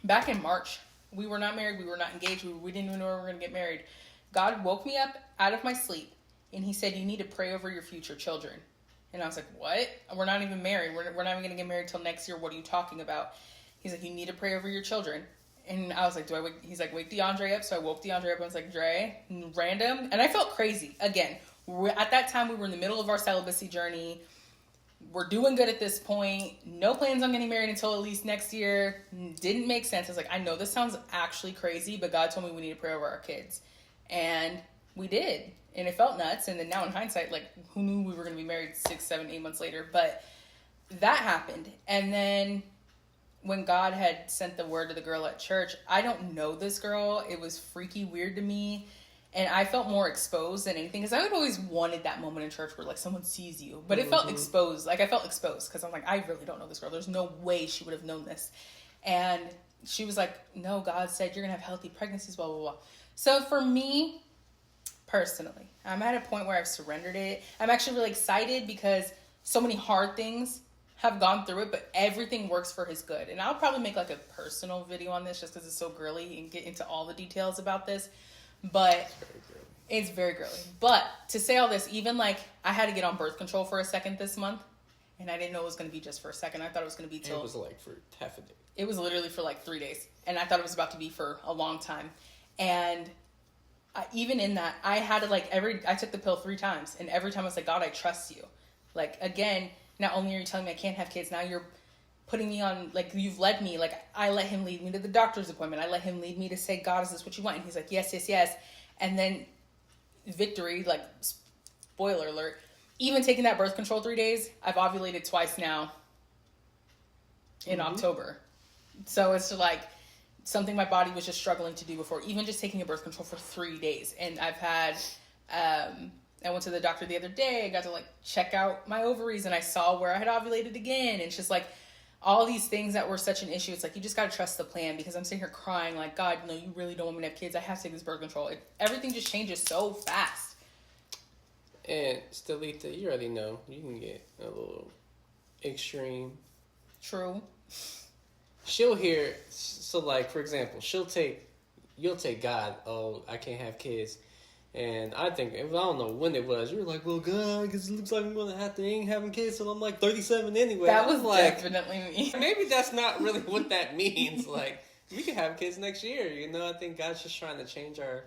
Back in March, we were not married. We were not engaged. We didn't even know we were going to get married. God woke me up out of my sleep. And he said, you need to pray over your future children. And I was like, what? We're not even married. We're not even going to get married till next year. What are you talking about? He's like, you need to pray over your children. And I was like, do I wake? He's like, wake DeAndre up. So I woke DeAndre up and I was like, Dre, random. And I felt crazy. Again, at that time, we were in the middle of our celibacy journey. We're doing good at this point. No plans on getting married until at least next year. Didn't make sense. I was like, I know this sounds actually crazy, but God told me we need to pray over our kids. And we did. And it felt nuts. And then now in hindsight, like, who knew we were going to be married 6, 7, 8 months later? But that happened. And then when God had sent the word to the girl at church, I don't know this girl. It was freaky weird to me. And I felt more exposed than anything. Because I had always wanted that moment in church where, like, someone sees you. But it felt exposed. Like, I felt exposed. Because I'm like, I really don't know this girl. There's no way she would have known this. And she was like, no, God said you're going to have healthy pregnancies, blah, blah, blah. So for me, personally, I'm at a point where I've surrendered it. I'm actually really excited because so many hard things have gone through it, but everything works for his good. And I'll probably make like a personal video on this just because it's so girly and get into all the details about this. But it's very girly. But to say all this, even like I had to get on birth control for a second this month, and I didn't know it was going to be just for a second. I thought it was going to be till... It was like for half a day. It was literally for like 3 days. And I thought it was about to be for a long time. And even in that, I had to like I took the pill 3 times. And every time I was like, God, I trust you. Like, again, not only are you telling me I can't have kids, now you're putting me on, like, you've led me. Like, I let him lead me to the doctor's appointment. I let him lead me to say, God, is this what you want? And he's like, yes, yes, yes. And then victory, like, spoiler alert, even taking that birth control 3 days, I've ovulated twice now in October. So it's like something my body was just struggling to do before, even just taking a birth control for 3 days. And I've had, I went to the doctor the other day. I got to like check out my ovaries and I saw where I had ovulated again. And it's just like all these things that were such an issue. It's like, you just got to trust the plan, because I'm sitting here crying like, God, no, you really don't want me to have kids. I have to take this birth control. Everything just changes so fast. And Stellita, you already know you can get a little extreme. True. She'll hear, so like, for example, you'll take God, oh, I can't have kids. And I think, I don't know when it was, you were like, well, God, because it looks like I'm going to have to ain't having kids until I'm like 37 anyway. That was like, definitely me. Maybe that's not really what that means. Like, we can have kids next year, you know? I think God's just trying to change our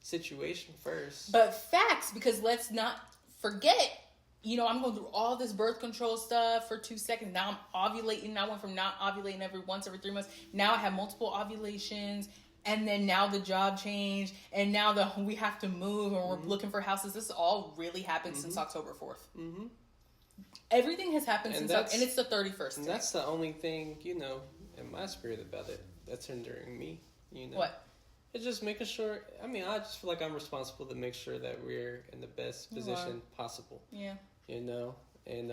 situation first. But facts, because let's not forget, you know, I'm going through all this birth control stuff for 2 seconds. Now I'm ovulating. I went from not ovulating every 3 months. Now I have multiple ovulations. And then now the job change. And now we have to move and we're looking for houses. This all really happened since October 4th. Everything has happened and it's the 31st. And that's the only thing, you know, in my spirit about it that's hindering me, you know. What? It's just making sure, I mean, I just feel like I'm responsible to make sure that we're in the best position possible. Yeah. You know, and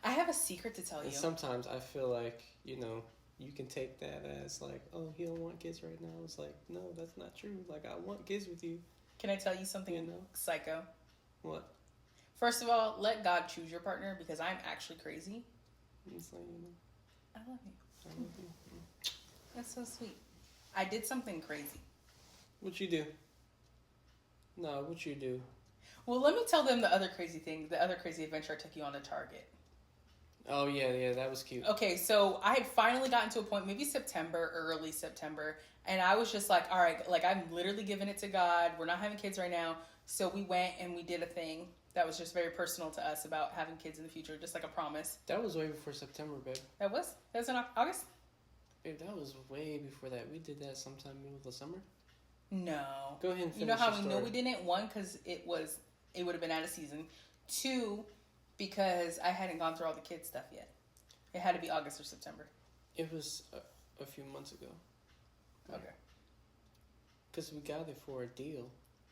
I have a secret to tell you. Sometimes I feel like, you know, you can take that as like, oh, he don't want kids right now. It's like, no, that's not true. Like, I want kids with you. Can I tell you something psycho? What? First of all, let God choose your partner, because I'm actually crazy. It's like, you know. I love you. I love you. That's so sweet. I did something crazy. What you do? No, what you do? Well, let me tell them the other crazy adventure I took you on to Target. Oh yeah, that was cute. Okay, so I had finally gotten to a point, maybe September, early September, and I was just like, all right, like I'm literally giving it to God. We're not having kids right now. So we went and we did a thing that was just very personal to us about having kids in the future, just like a promise. That was way before September, babe. That was in August? Babe, that was way before that. We did that sometime middle of the summer. No. Go ahead and finish You know how your we story. know we didn't? One, because it would have been out of season. Two, because I hadn't gone through all the kids stuff yet. It had to be August or September. It was a few months ago. Okay. Because we got it for a deal.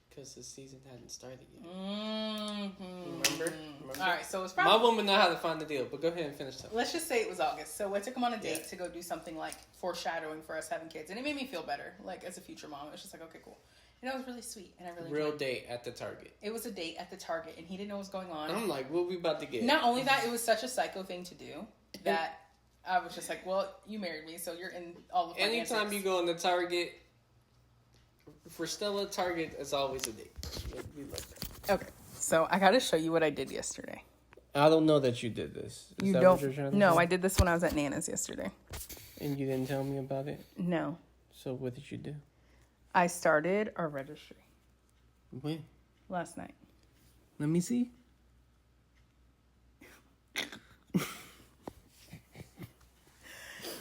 Because the season hadn't started yet. Mm-hmm. Remember? All right, so it's probably... My woman know how to find the deal, but go ahead and finish that. Let's just say it was August. So I took him on a date to go do something like foreshadowing for us having kids. And it made me feel better, like as a future mom. It was just like, okay, cool. And that was really sweet. And I really Real enjoyed date at the Target. it. It was a date at the Target, and he didn't know what was going on. I'm like, what we about to get? Not only that, it was such a psycho thing to do that I was just like, well, you married me, so you're in all the fun Anytime antics. you go in the Target, for Stella, Target is always a date. We love that. Okay, so I got to show you what I did yesterday. I don't know that you did this. Is You that don't? what you're trying to No, say? I did this when I was at Nana's yesterday. And you didn't tell me about it? No, So what did you do? I started our registry When? last night. Let me see.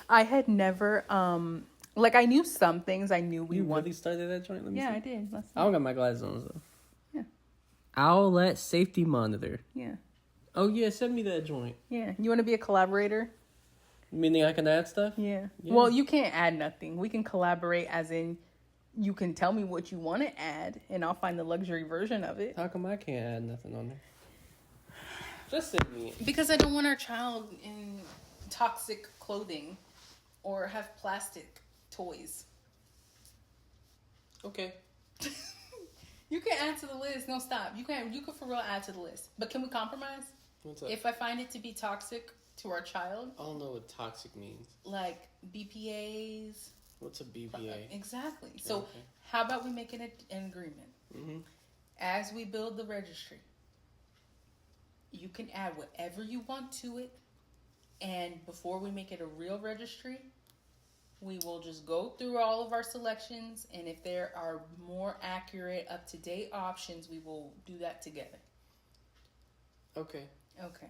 I had never, like I knew some things. I knew we You wanted. really started that joint? Let me see. Yeah, I did last I night. don't got my glasses on, so. Yeah. Owlet Safety Monitor. Yeah, Oh, yeah, send me that joint. yeah. You want to be a collaborator? Meaning I can add stuff? Yeah. Yeah. Well, you can't add nothing. We can collaborate, as in, you can tell me what you want to add, and I'll find the luxury version of it. How come I can't add nothing on there? Just send me it. Because I don't want our child in toxic clothing or have plastic toys. Okay. You can add to the list. No, stop. You can for real add to the list. But can we compromise? What's up? If I find it to be toxic to our child, I don't know what toxic means. like BPAs. What's a BPA? Exactly. So Okay. how about we make it an agreement? Mm-hmm. As we build the registry, you can add whatever you want to it. And before we make it a real registry, we will just go through all of our selections. And if there are more accurate, up-to-date options, we will do that together. Okay. Okay.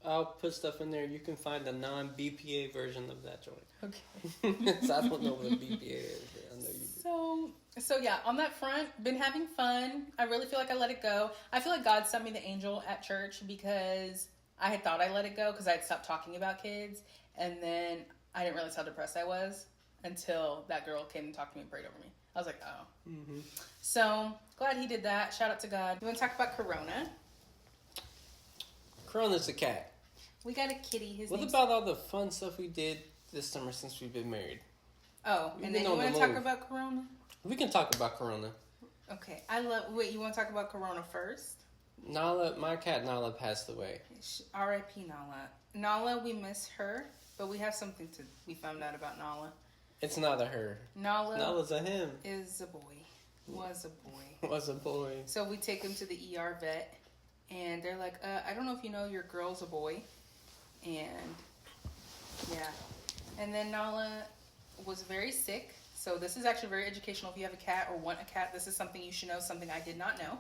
I'll put stuff in there. You can find the non-BPA version of that joint. Okay. So I don't know what a BPA is, but I know you do. So yeah, on that front, been having fun. I really feel like I let it go. I feel like God sent me the angel at church because I had thought I let it go because I had stopped talking about kids. And then I didn't realize how depressed I was until that girl came and talked to me and prayed over me. I was like, oh. Mm-hmm. So glad he did that. Shout out to God. You want to talk about Corona? Corona's a cat. We got a kitty. His What name's... about all the fun stuff we did this summer since we've been married? Oh, We've and been then you on the want to talk move. about Corona? We can talk about Corona. Okay. Wait, you want to talk about Corona first? My cat Nala passed away. R.I.P. Nala. Nala, we miss her, but we have something we found out about Nala. It's not a her. Nala's a him. Is a boy. Was a boy. Was a boy. So we take him to the ER vet, and they're like, I don't know if you know your girl's a boy. And, yeah. And then Nala was very sick. So this is actually very educational. If you have a cat or want a cat, this is something you should know, something I did not know.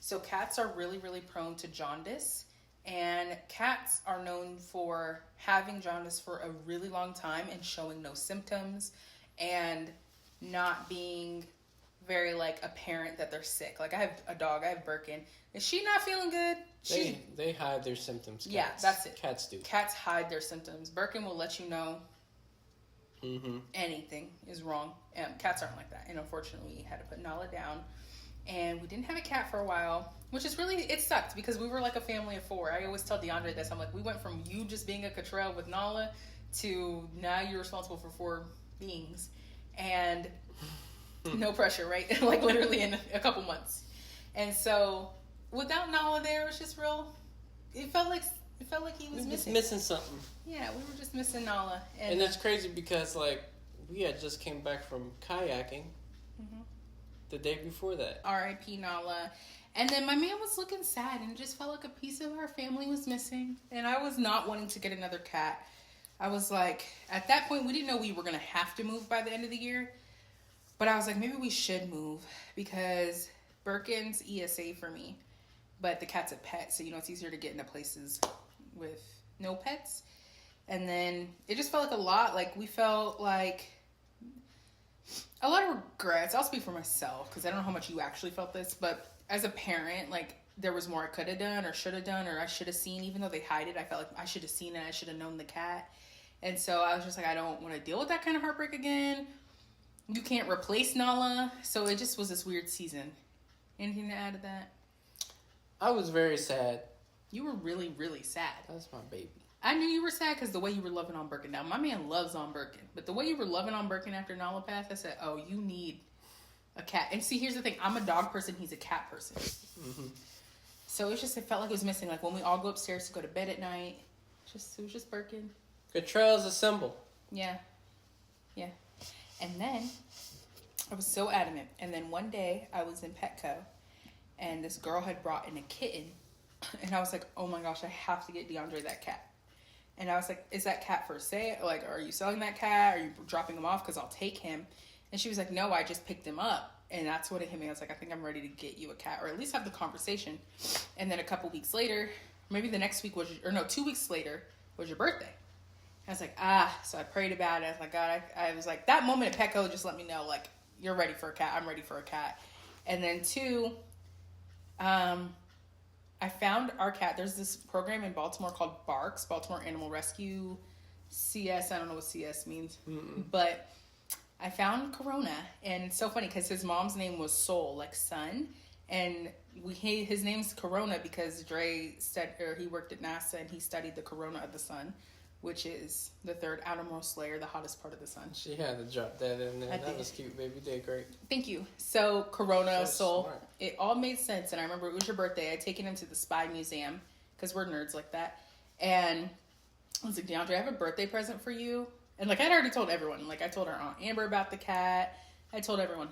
So cats are really, really prone to jaundice. And cats are known for having jaundice for a really long time and showing no symptoms and not being very apparent that they're sick. Like I have a dog, I have Birkin. Is she not feeling good? They hide their symptoms. Cats. Yeah, that's it. Cats do. Cats hide their symptoms. Birkin will let you know Mm-hmm. anything is wrong. Cats aren't like that. And unfortunately, we had to put Nala down. And we didn't have a cat for a while, which is really, it sucked because we were like a family of 4. I always tell DeAndre this. I'm like, we went from you just being a Kittrell with Nala to now you're responsible for 4 beings. And no pressure, right? Like literally in a couple months. And so without Nala there, it was just real, it felt like he was missing something. Yeah, we were just missing Nala. And it's crazy because we had just came back from kayaking. Mhm. the day before that. R.I.P. Nala. And then my man was looking sad and it just felt like a piece of our family was missing. And I was not wanting to get another cat. I was like, at that point, we didn't know we were going to have to move by the end of the year. But I was like, maybe we should move because Birkin's ESA for me. But the cat's a pet, so, it's easier to get into places with no pets. And then it just felt like a lot. Like, we felt like a lot of regrets. I'll speak for myself because I don't know how much you actually felt this. But as a parent, like, there was more I could have done or should have done or I should have seen. Even though they hide it, I felt like I should have seen it. I should have known the cat. And so I was just like, I don't want to deal with that kind of heartbreak again. You can't replace Nala. So it just was this weird season. Anything to add to that? I was very sad. You were really, really sad. That's my baby. I knew you were sad because the way you were loving on Birkin. Now, my man loves on Birkin. But the way you were loving on Birkin after Nala passed, I said, oh, you need a cat. And see, here's the thing. I'm a dog person. He's a cat person. Mm-hmm. So it felt like it was missing. Like when we all go upstairs to go to bed at night, it was just Birkin. Kittrell's a symbol. Yeah. Yeah. And then I was so adamant. And then one day I was in Petco and this girl had brought in a kitten. And I was like, oh my gosh, I have to get DeAndre that cat. And I was like, is that cat for sale? Like, are you selling that cat? Are you dropping him off? Because I'll take him. And she was like, no, I just picked him up. And that's what it hit me. I was like, I think I'm ready to get you a cat or at least have the conversation. And then a couple weeks later, maybe the next week 2 weeks later was your birthday. I was like, so I prayed about it. I was like, God, I was like, that moment at Petco just let me know, like, you're ready for a cat. I'm ready for a cat. And then 2, I found our cat. There's this program in Baltimore called BARCS, Baltimore Animal Rescue, CS. I don't know what CS means. Mm-mm. But I found Corona. And it's so funny because his mom's name was Soul, like sun. And his name's Corona because he worked at NASA and he studied the corona of the sun, which is the third outermost layer, the hottest part of the sun. She had to drop that in there. That was cute, baby. You did great. Thank you. So, Corona, Soul, smart. It all made sense. And I remember it was your birthday. I'd taken him to the Spy Museum because we're nerds like that. And I was like, DeAndre, I have a birthday present for you. And, like, I'd already told everyone. Like, I told our Aunt Amber about the cat. I told everyone.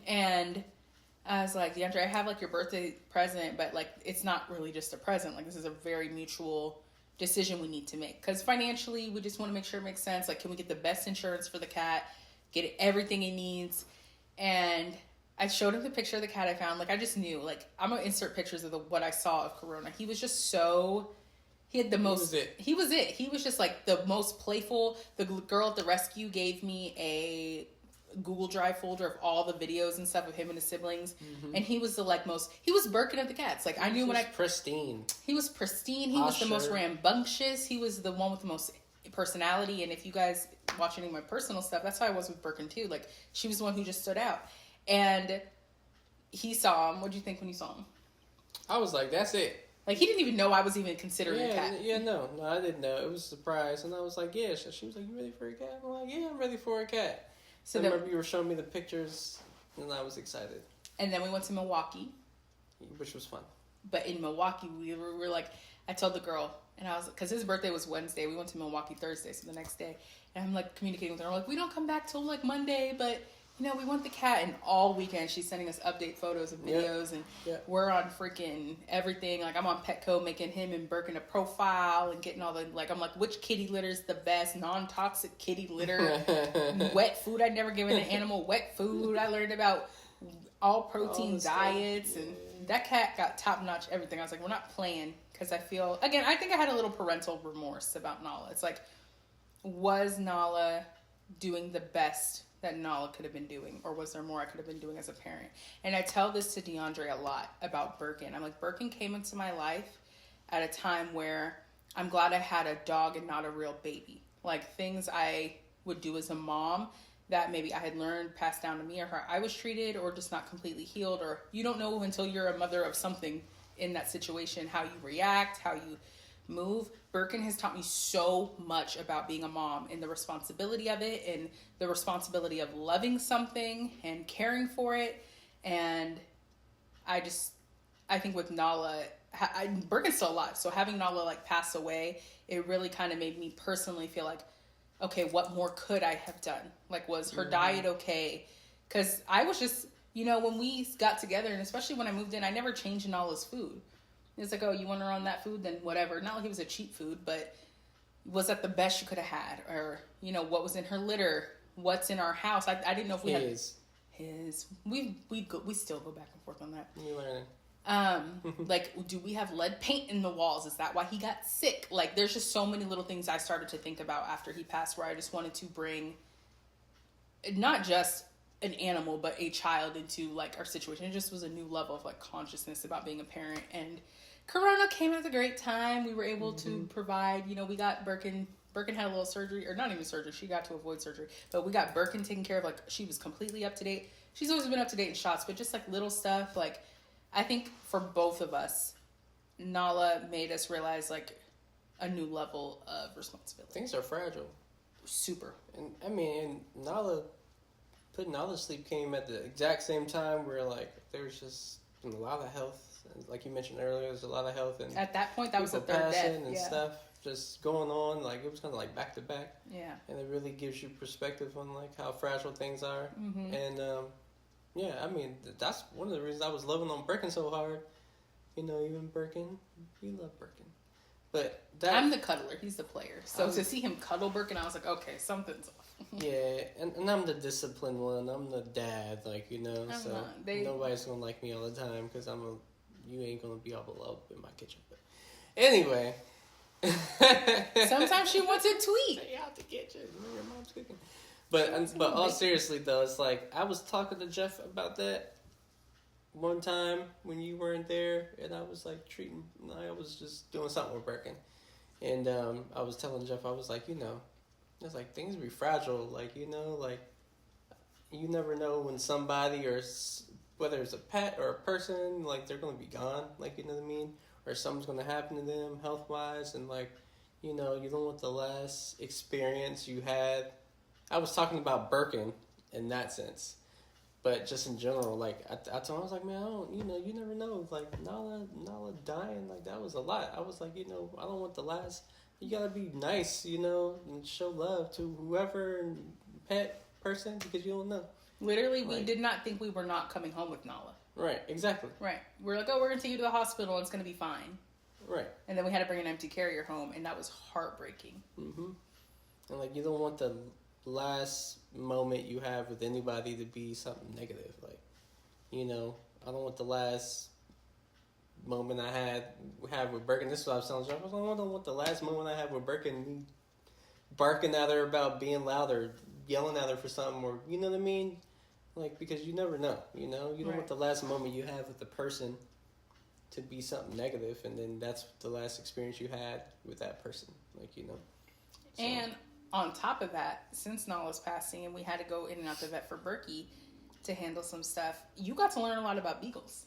And I was like, DeAndre, I have, like, your birthday present, but, like, it's not really just a present. Like, this is a very mutual decision we need to make because financially we just want to make sure it makes sense. Like, can we get the best insurance for the cat, get it everything he needs? And I showed him the picture of the cat I found. Like, I just knew, like, I'm gonna insert pictures of what I saw of Corona. He was just so, he had the most, he was it. He was just like the most playful. The girl at the rescue gave me a Google Drive folder of all the videos and stuff of him and his siblings. Mm-hmm. And he was he was Birkin of the cats. Like, I knew when pristine. He was pristine. He was the most rambunctious. He was the one with the most personality. And if you guys watch any of my personal stuff, that's how I was with Birkin too. Like, she was the one who just stood out. And he saw him. What'd you think when you saw him? I was like, that's it. Like, he didn't even know I was even considering a cat. Yeah, no, I didn't know. It was a surprise. And I was like, yeah. She was like, you ready for a cat? I'm like, yeah, I'm ready for a cat. So I remember you were showing me the pictures, and I was excited. And then we went to Milwaukee. Which was fun. But in Milwaukee, we were like, I told the girl, and I was, because his birthday was Wednesday, we went to Milwaukee Thursday, so the next day. And I'm like communicating with her. I'm like, we don't come back till like Monday, but we want the cat. And all weekend she's sending us update photos and videos, and we're on freaking everything. Like, I'm on Petco making him and Birkin a profile and getting all the, like, I'm like, which kitty litter is the best? Non-toxic kitty litter. Wet food. I'd never given an animal wet food. I learned about all protein diets, and that cat got top-notch everything. I was like, we're not playing, because I feel, again, I think I had a little parental remorse about Nala. It's like, was Nala doing the best that Nala could have been doing, or was there more I could have been doing as a parent? And I tell this to DeAndre a lot about Birkin. I'm like, Birkin came into my life at a time where I'm glad I had a dog and not a real baby. Like, things I would do as a mom that maybe I had learned, passed down to me, or how I was treated, or just not completely healed, or you don't know until you're a mother of something in that situation, how you react, how you move. Birkin has taught me so much about being a mom and the responsibility of it, and the responsibility of loving something and caring for it. And I think with Nala, Birkin's still alive, so having Nala like pass away, it really kind of made me personally feel like, okay, what more could I have done? Like, was her diet okay? Because I was just, You know, when we got together, and especially when I moved in, I never changed Nala's food. It's like, oh, you want her on that food? Then whatever. Not like it was a cheap food, but was that the best she could have had? Or, you know, what was in her litter? What's in our house? I didn't know if we had his. We still go back and forth on that. You learning. Like, do we have lead paint in the walls? Is that why he got sick? Like, there's just so many little things I started to think about after he passed, where I just wanted to bring not just an animal but a child into like our situation. It just was a new level of like consciousness about being a parent. And Corona came at a great time. We were able to provide, you know, we got Birkin had a little surgery, or not even surgery, she got to avoid surgery, but we got Birkin taken care of. Like, she was completely up to date. She's always been up to date in shots, but just like little stuff. Like, I think for both of us, Nala made us realize like a new level of responsibility. Things are fragile. Super. And I mean, Nala, putting Nala to sleep came at the exact same time where like there was just a lot of health. Like you mentioned earlier, there's a lot of health, and at that point, that was the third death and stuff just going on. Like, it was kind of like back to back. Yeah, and it really gives you perspective on like how fragile things are. Mm-hmm. And yeah, I mean, that's one of the reasons I was loving on Birkin so hard. You know, even Birkin, we love Birkin, but I'm the cuddler, he's the player. So to see him cuddle Birkin, I was like, okay, something's off. Yeah, and I'm the disciplined one. I'm the dad, like, you know. Nobody's gonna like me all the time because you ain't gonna be all up in my kitchen. But anyway, sometimes she wants it to eat. Stay out the kitchen. Your mom's cooking. But all seriously though, it's like I was talking to Jeff about that one time when you weren't there, and I was like I was just doing something with Birkin, and I was telling Jeff, I was like, you know, it's like things be fragile, like, you know, like you never know when somebody, or whether it's a pet or a person, like they're gonna be gone, like, you know what I mean, or something's gonna happen to them health wise, and like, you know, you don't want the last experience you had. I was talking about Birkin in that sense, but just in general, like I told him, I was like, man, I don't, you know, you never know, like Nala dying, like that was a lot. I was like, you know, I don't want the last. You gotta be nice, you know, and show love to whoever, pet, person, because you don't know. Literally, we did not think we were not coming home with Nala. Right, exactly. Right. We're like, oh, we're going to take you to the hospital and it's going to be fine. Right. And then we had to bring an empty carrier home, and that was heartbreaking. Mm-hmm. And, like, you don't want the last moment you have with anybody to be something negative. Like, you know, I don't want the last moment I have with Birkin. This is what I was telling you. I don't want the last moment I have with Birkin, me barking at her about being loud or yelling at her for something, or, you know what I mean? Like, because you never know, you know? You don't want the last moment you have with the person to be something negative, and then that's the last experience you had with that person, like, you know? So. And on top of that, since Nala's passing and we had to go in and out the vet for Berkey to handle some stuff, you got to learn a lot about beagles.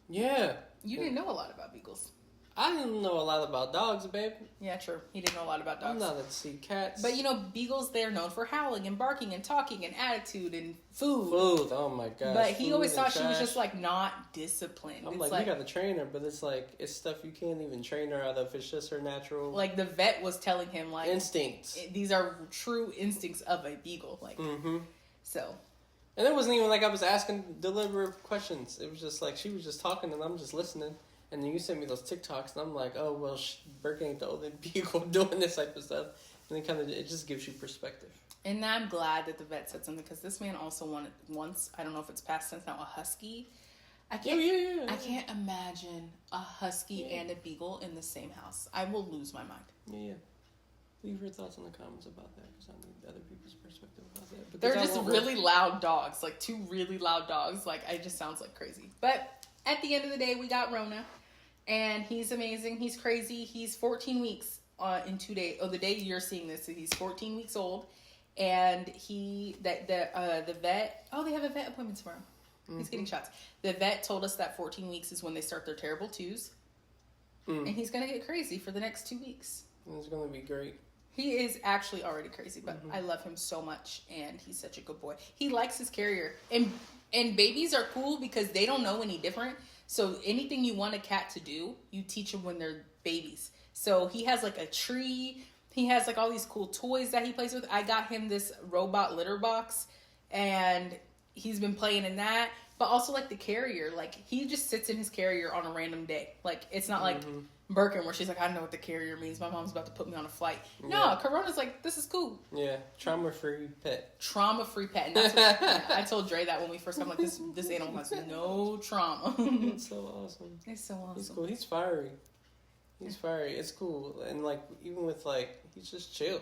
Yeah. You didn't know a lot about beagles. I didn't know a lot about dogs, babe. Yeah, true. He didn't know a lot about dogs. I'm not a sea cats. But, you know, beagles, they're known for howling and barking and talking and attitude and food. Food, oh my gosh. But he always thought she was just, like, not disciplined. I'm like, you got to train her, but it's like, it's stuff you can't even train her out of. It's just her natural... Like, the vet was telling him, like... Instincts. These are true instincts of a beagle. Like, so... And it wasn't even like I was asking deliberate questions. It was just like, she was just talking and I'm just listening. And then you sent me those TikToks, and I'm like, oh, well, Burke ain't the only beagle doing this type of stuff. And it just gives you perspective. And I'm glad that the vet said something, because this man also wanted once, I don't know if it's past tense now, a husky. I can't imagine a husky and a beagle in the same house. I will lose my mind. Yeah. Leave your thoughts in the comments about that, because I need other people's perspective about that. They're just really loud dogs, like two really loud dogs. Like, it just sounds like crazy. But at the end of the day, we got Rona, and he's amazing. He's crazy. He's 14 weeks in 2 days. Oh, the day you're seeing this, he's 14 weeks old, and the vet. Oh, they have a vet appointment tomorrow. He's getting shots. The vet told us that 14 weeks is when they start their terrible twos, and he's gonna get crazy for the next 2 weeks. It's gonna be great. He is actually already crazy, but I love him so much, and he's such a good boy. He likes his carrier, and babies are cool because they don't know any different. So anything you want a cat to do, you teach them when they're babies. So he has like a tree. He has like all these cool toys that he plays with. I got him this robot litter box, and he's been playing in that. But also, like, the carrier, like, he just sits in his carrier on a random day. Like, it's not like Birkin, where she's like, I don't know what the carrier means. My mom's about to put me on a flight. No, Corona's like, this is cool. Yeah, trauma-free pet. Trauma-free pet. And that's what I told Dre that when we first got, like, this animal has no trauma. It's so awesome. It's so awesome. He's cool. He's fiery. He's fiery. It's cool. And, like, even with, like, he's just chill.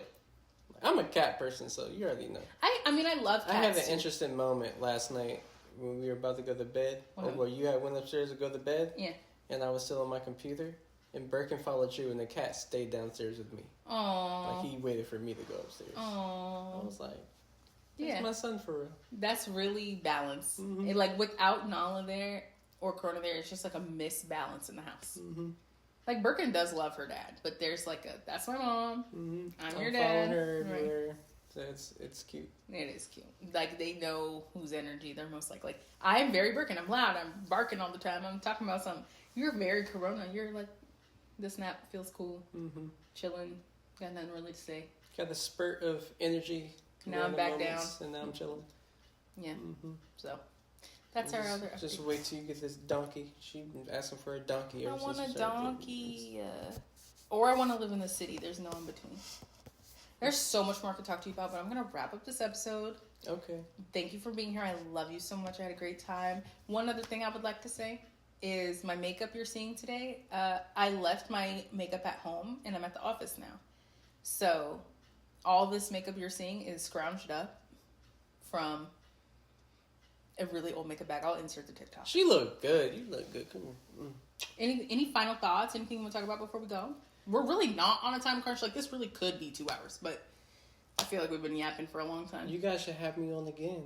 I'm a cat person, so you already know. I mean, I love cats. I had an interesting moment last night when we were about to go to bed. Where you had went upstairs to go to bed. Yeah. And I was still on my computer. And Birkin followed you, and the cat stayed downstairs with me. Aww. Like, he waited for me to go upstairs. Aww. I was like, that's my son for real. That's really balanced. Mm-hmm. And, like, without Nala there or Corona there, it's just like a misbalance in the house. Mm-hmm. Like, Birkin does love her dad, but there's like that's my mom. Mm-hmm. I'm your dad. Following her everywhere. Right. So it's cute. It is cute. Like, they know whose energy they're most like I'm very Birkin. I'm loud. I'm barking all the time. I'm talking about something. You're very Corona. You're like, this nap feels cool. Mm-hmm. Chilling. Got nothing really to say. Got a spurt of energy. Now I'm back down. And now I'm chilling. Yeah. Mm-hmm. So that's our other update. Just wait till you get this donkey. She been asking for a donkey. I want a donkey. Or I want to live in the city. There's no in between. There's so much more I could talk to you about, but I'm going to wrap up this episode. Okay. Thank you for being here. I love you so much. I had a great time. One other thing I would like to say is my makeup you're seeing today. I left my makeup at home, and I'm at the office now. So all this makeup you're seeing is scrounged up from a really old makeup bag. I'll insert the TikTok. She looked good. You look good. Come on. Any final thoughts? Anything you want to talk about before we go? We're really not on a time crunch. Like, this really could be 2 hours, but I feel like we've been yapping for a long time. You guys should have me on again.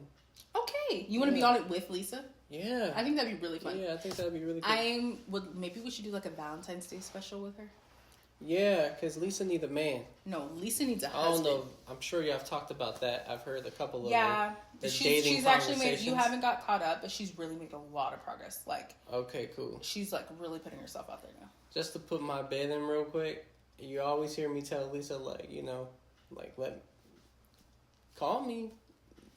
Okay. You want to be on it with Lisa? Yeah. I think that'd be really fun. Yeah, I think that'd be really fun. Maybe we should do like a Valentine's Day special with her. Yeah, because Lisa needs a man. No, Lisa needs a husband. I don't know. I'm sure you have talked about that. I've heard a couple of she's actually made. You haven't got caught up, but she's really made a lot of progress. Like, okay, cool. She's like really putting herself out there now. Just to put my bed in real quick, you always hear me tell Lisa, like, call me,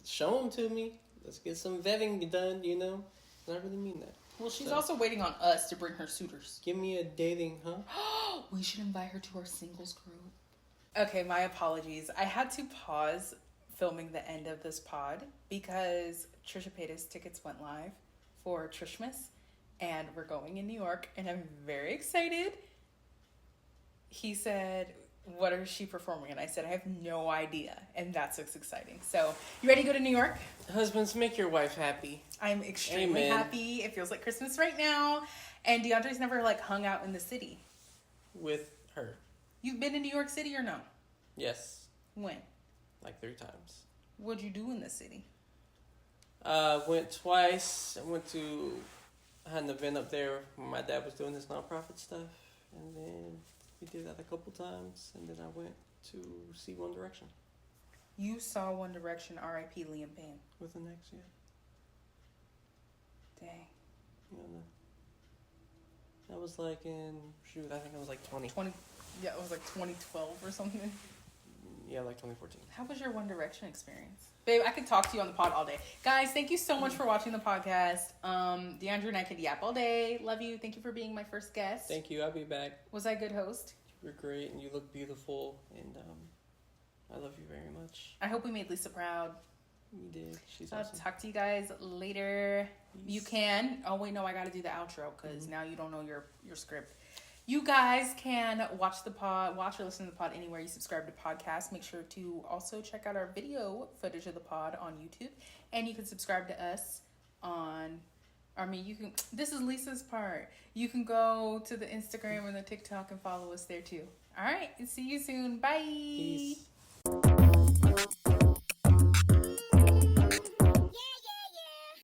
show them to me. Let's get some vetting done. I really mean that. Well, she's also waiting on us to bring her suitors. Give me a dating, huh? We should invite her to our singles group. Okay, my apologies. I had to pause filming the end of this pod because Trisha Paytas tickets went live for Trishmas, and we're going in New York, and I'm very excited. He said, what is she performing? And I said, I have no idea. And that's what's exciting. So, you ready to go to New York? Husbands, make your wife happy. I'm extremely happy. It feels like Christmas right now. And DeAndre's never, hung out in the city. With her. You've been in New York City or no? Yes. When? 3 times. What'd you do in the city? Went twice. I had an event up there where my dad was doing his nonprofit stuff. And then we did that a couple times. And then I went to see One Direction. You saw One Direction, R.I.P. Liam Payne. With an ex, yeah. Dang. That was I think it was 20. Yeah, it was 2012 or something. Yeah, 2014. How was your One Direction experience? Babe, I could talk to you on the pod all day. Guys, thank you so much for watching the podcast. DeAndre and I could yap all day. Love you. Thank you for being my first guest. Thank you. I'll be back. Was I a good host? You were great, and you look beautiful, and I love you very much. I hope we made Lisa proud. You did. She's I'll awesome. talk to you guys later. Peace. You can. Oh, wait, no, I got to do the outro because now you don't know your script. You guys can watch or listen to the pod anywhere you subscribe to podcasts. Make sure to also check out our video footage of the pod on YouTube. And you can subscribe to us this is Lisa's part. You can go to the Instagram and the TikTok and follow us there too. All right. See you soon. Bye. Peace.